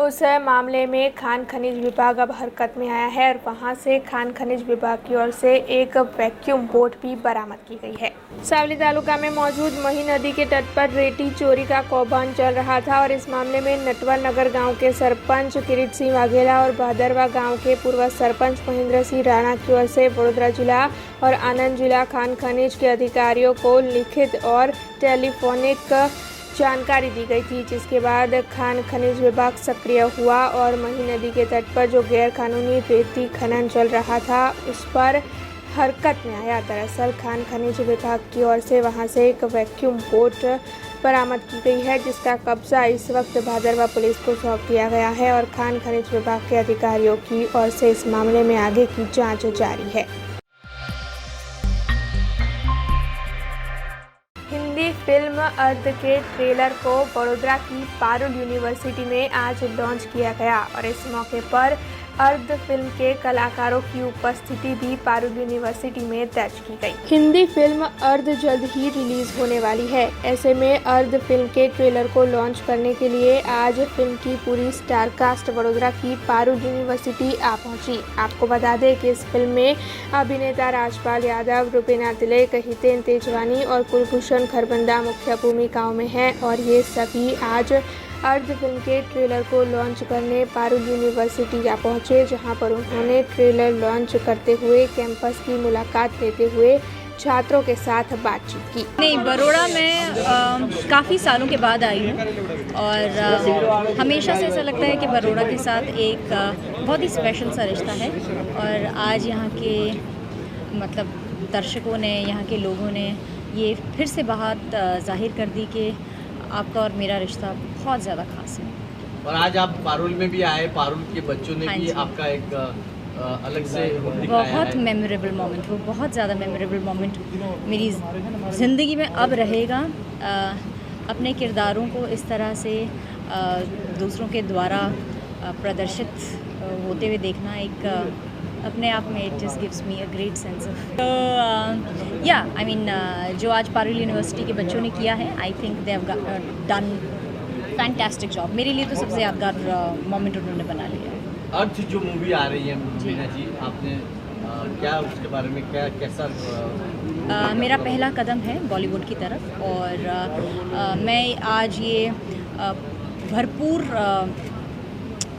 उस मामले में खान खनिज विभाग अब हरकत में आया है और वहां से खान खनिज विभाग की ओर से एक वैक्यूम बोट भी बरामद की गई है। सावली तालुका में मौजूद मही नदी के तट पर रेती चोरी का कौभांड चल रहा था और इस मामले में नटवर नगर गाँव के सरपंच किरीट सिंह वाघेला और भादरवा गाँव के पूर्व सरपंच महेंद्र सिंह राणा की ओर से वडोदरा जिला और आनंद जिला खान खनिज के अधिकारियों को लिखित और टेलीफोनिक जानकारी दी गई थी, जिसके बाद खान खनिज विभाग सक्रिय हुआ और मही नदी के तट पर जो गैर कानूनी रेती खनन चल रहा था उस पर हरकत में आया। दरअसल खान खनिज विभाग की ओर से वहां से एक वैक्यूम बोट बरामद की गई है, जिसका कब्जा इस वक्त भादरवा पुलिस को सौंप दिया गया है और खान खनिज विभाग के अधिकारियों की ओर से इस मामले में आगे की जांच जारी है। हिंदी फिल्म अर्ध के ट्रेलर को वडोदरा की पारुल यूनिवर्सिटी में आज लॉन्च किया गया और इस मौके पर अर्ध फिल्म के कलाकारों की उपस्थिति भी पारुल यूनिवर्सिटी में दर्ज की गई। हिंदी फिल्म अर्ध जल्द ही रिलीज होने वाली है। ऐसे में अर्ध फिल्म के ट्रेलर को लॉन्च करने के लिए आज फिल्म की पूरी स्टार कास्ट वडोदरा की पारुल यूनिवर्सिटी आ पहुंची। आपको बता दें कि इस फिल्म में अभिनेता राजपाल यादव, रुबीना तिलक, हितेन तेजवानी और कुलभूषण खरबंदा मुख्य भूमिकाओं में हैं और ये सभी आज अर्ध फिल्म के ट्रेलर को लॉन्च करने पारुल यूनिवर्सिटी जा पहुंचे, जहां पर उन्होंने ट्रेलर लॉन्च करते हुए कैंपस की मुलाकात लेते हुए छात्रों के साथ बातचीत की। नहीं, बरोड़ा में काफ़ी सालों के बाद आई हूँ और हमेशा से ऐसा लगता है कि बरोड़ा के साथ एक बहुत ही स्पेशल सा रिश्ता है और आज यहाँ के मतलब दर्शकों ने, यहाँ के लोगों ने ये फिर से बात जाहिर कर दी कि आपका और मेरा रिश्ता बहुत ज़्यादा खास है। और आज आप पारुल में भी आए, पारुल के बच्चों ने भी आपका एक अलग से बहुत मेमोरेबल मोमेंट, वो बहुत ज़्यादा मेमोरेबल मोमेंट मेरी ज़िंदगी में अब रहेगा। अपने किरदारों को इस तरह से दूसरों के द्वारा प्रदर्शित होते हुए देखना एक अपने आप में it just gives me a great sense of या आई मीन जो आज पारुल यूनिवर्सिटी के बच्चों ने किया है, I think they have done fantastic job. मेरे लिए तो सबसे यादगार मोमेंट उन्होंने बना लिया। अर्थ जो मूवी आ रही है मीना जी, आपने क्या उसके बारे में क्या कैसा मेरा पहला कदम है बॉलीवुड की तरफ, और मैं आज ये भरपूर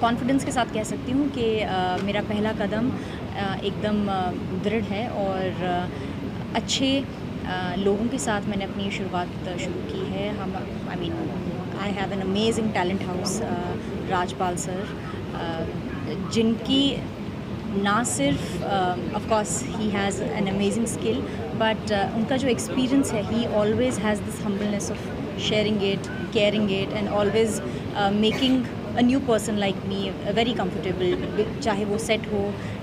कॉन्फिडेंस के साथ कह सकती हूँ कि मेरा पहला कदम एकदम दृढ़ है और अच्छे लोगों के साथ मैंने अपनी शुरुआत शुरू की है। हम I mean I have an amazing talent house, Rajpal sir, जिनकी ना सिर्फ of course he has an amazing skill, but उनका जो एक्सपीरियंस है, ही always has this humbleness of sharing it, caring it and always making a new person like me very comfortable, चाहे वो set हो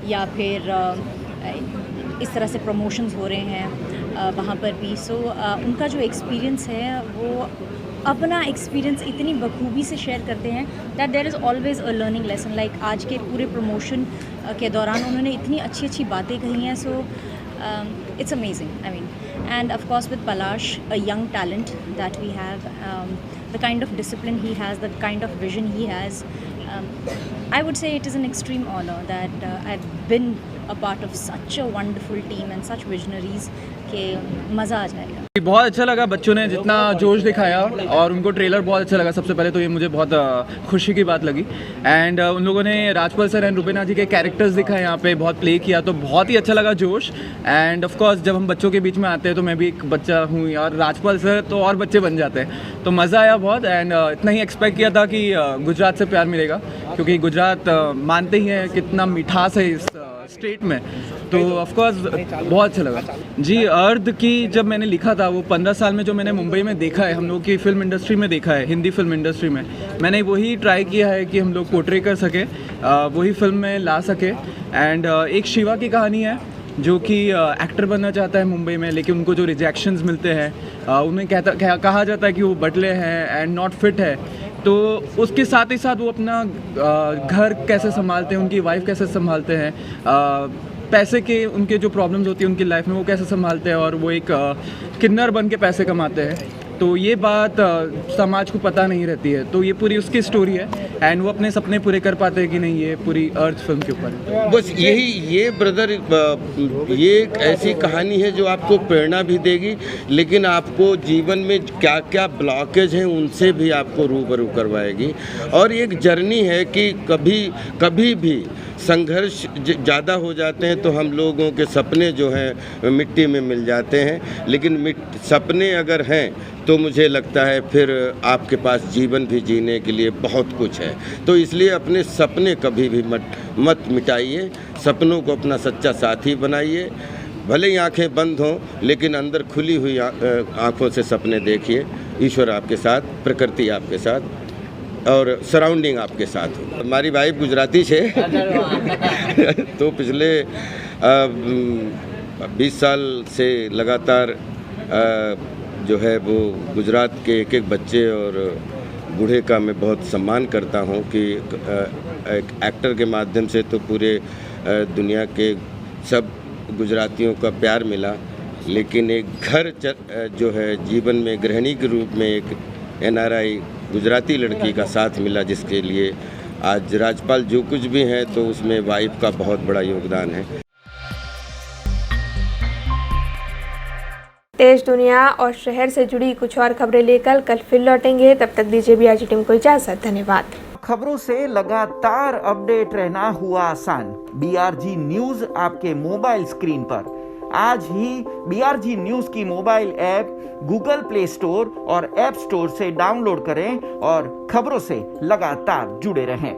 या फिर इस तरह से प्रमोशंस हो रहे हैं वहाँ पर भी। सो उनका जो एक्सपीरियंस है वो अपना एक्सपीरियंस इतनी बखूबी से शेयर करते हैं that there is always a learning lesson. Like आज के पूरे प्रमोशन के दौरान उन्होंने इतनी अच्छी अच्छी बातें कही हैं। सो it's amazing, I mean, and of course with Palash, a young talent that we have, the kind of discipline he has, the kind of vision he has, I would say it is an extreme honor that I've been a part of such a wonderful team and such visionaries कि मज़ा आ जाएगा। बहुत अच्छा लगा बच्चों ने जितना जोश दिखाया, और उनको ट्रेलर बहुत अच्छा लगा। सबसे पहले तो ये मुझे बहुत खुशी की बात लगी। एंड उन लोगों ने राजपाल सर एंड रुबीना जी के कैरेक्टर्स दिखाए यहाँ पे, बहुत प्ले किया, तो बहुत ही अच्छा लगा जोश। एंड ऑफ कोर्स जब हम बच्चों के बीच में आते हैं तो मैं भी एक बच्चा हूँ, और राजपाल सर तो और बच्चे बन जाते हैं, तो मज़ा आया बहुत। एंड इतना ही एक्सपेक्ट किया था कि गुजरात से प्यार मिलेगा, क्योंकि गुजरात मानते ही हैं कितना मिठास है इस स्टेट में, तो ऑफ कोर्स बहुत अच्छा लगा जी। अर्थ की जब मैंने लिखा था, वो 15 साल में जो मैंने मुंबई में देखा है, हम लोग की फिल्म इंडस्ट्री में देखा है, हिंदी फिल्म इंडस्ट्री में, मैंने वही ट्राई किया है कि हम लोग पोर्ट्रे कर सके, वही फिल्म में ला सके। एंड एक शिवा की कहानी है जो कि एक्टर बनना चाहता है मुंबई में, लेकिन उनको जो रिजेक्शंस मिलते हैं, उन्हें कहा जाता है कि वो बटले हैं एंड नॉट फिट है, तो उसके साथ ही साथ वो अपना घर कैसे संभालते हैं, उनकी वाइफ कैसे संभालते हैं, पैसे के उनके जो प्रॉब्लम्स होती हैं उनकी लाइफ में वो कैसे संभालते हैं, और वो एक किन्नर बन के पैसे कमाते हैं। तो ये बात समाज को पता नहीं रहती है, तो ये पूरी उसकी स्टोरी है। एंड वो अपने सपने पूरे कर पाते हैं कि नहीं, ये पूरी अर्थ फिल्म के ऊपर है। बस यही, ये ब्रदर, ये एक ऐसी कहानी है जो आपको प्रेरणा भी देगी, लेकिन आपको जीवन में क्या क्या ब्लॉकेज हैं उनसे भी आपको रूबरू करवाएगी। और एक जर्नी है कि कभी भी संघर्ष ज़्यादा हो जाते हैं तो हम लोगों के सपने जो हैं मिट्टी में मिल जाते हैं, लेकिन सपने अगर हैं तो मुझे लगता है फिर आपके पास जीवन भी जीने के लिए बहुत कुछ है। तो इसलिए अपने सपने कभी भी मत मिटाइए, सपनों को अपना सच्चा साथी बनाइए। भले ही आंखें बंद हों, लेकिन अंदर खुली हुई आंखों से सपने देखिए। ईश्वर आपके साथ, प्रकृति आपके साथ, और सराउंडिंग आपके साथ हो। हमारी वाइफ गुजराती है तो पिछले 20 साल से लगातार जो है वो गुजरात के एक एक बच्चे और बूढ़े का मैं बहुत सम्मान करता हूँ कि एक एक्टर के माध्यम से तो पूरे दुनिया के सब गुजरातियों का प्यार मिला, लेकिन एक घर जो है जीवन में गृहिणी के रूप में एक NRI गुजराती लड़की का साथ मिला, जिसके लिए आज राजपाल जो कुछ भी हैं तो उसमें वाइफ का बहुत बड़ा योगदान है। देश, दुनिया और शहर से जुड़ी कुछ और खबरें लेकर कल फिर लौटेंगे। तब तक दीजिए BRG टीम को इजाजत। धन्यवाद। खबरों से लगातार अपडेट रहना हुआ आसान। BRG न्यूज आपके मोबाइल स्क्रीन पर आज ही BRG न्यूज की mobile app Google play store और ऐप स्टोर से डाउनलोड करें और खबरों से लगातार जुड़े रहें।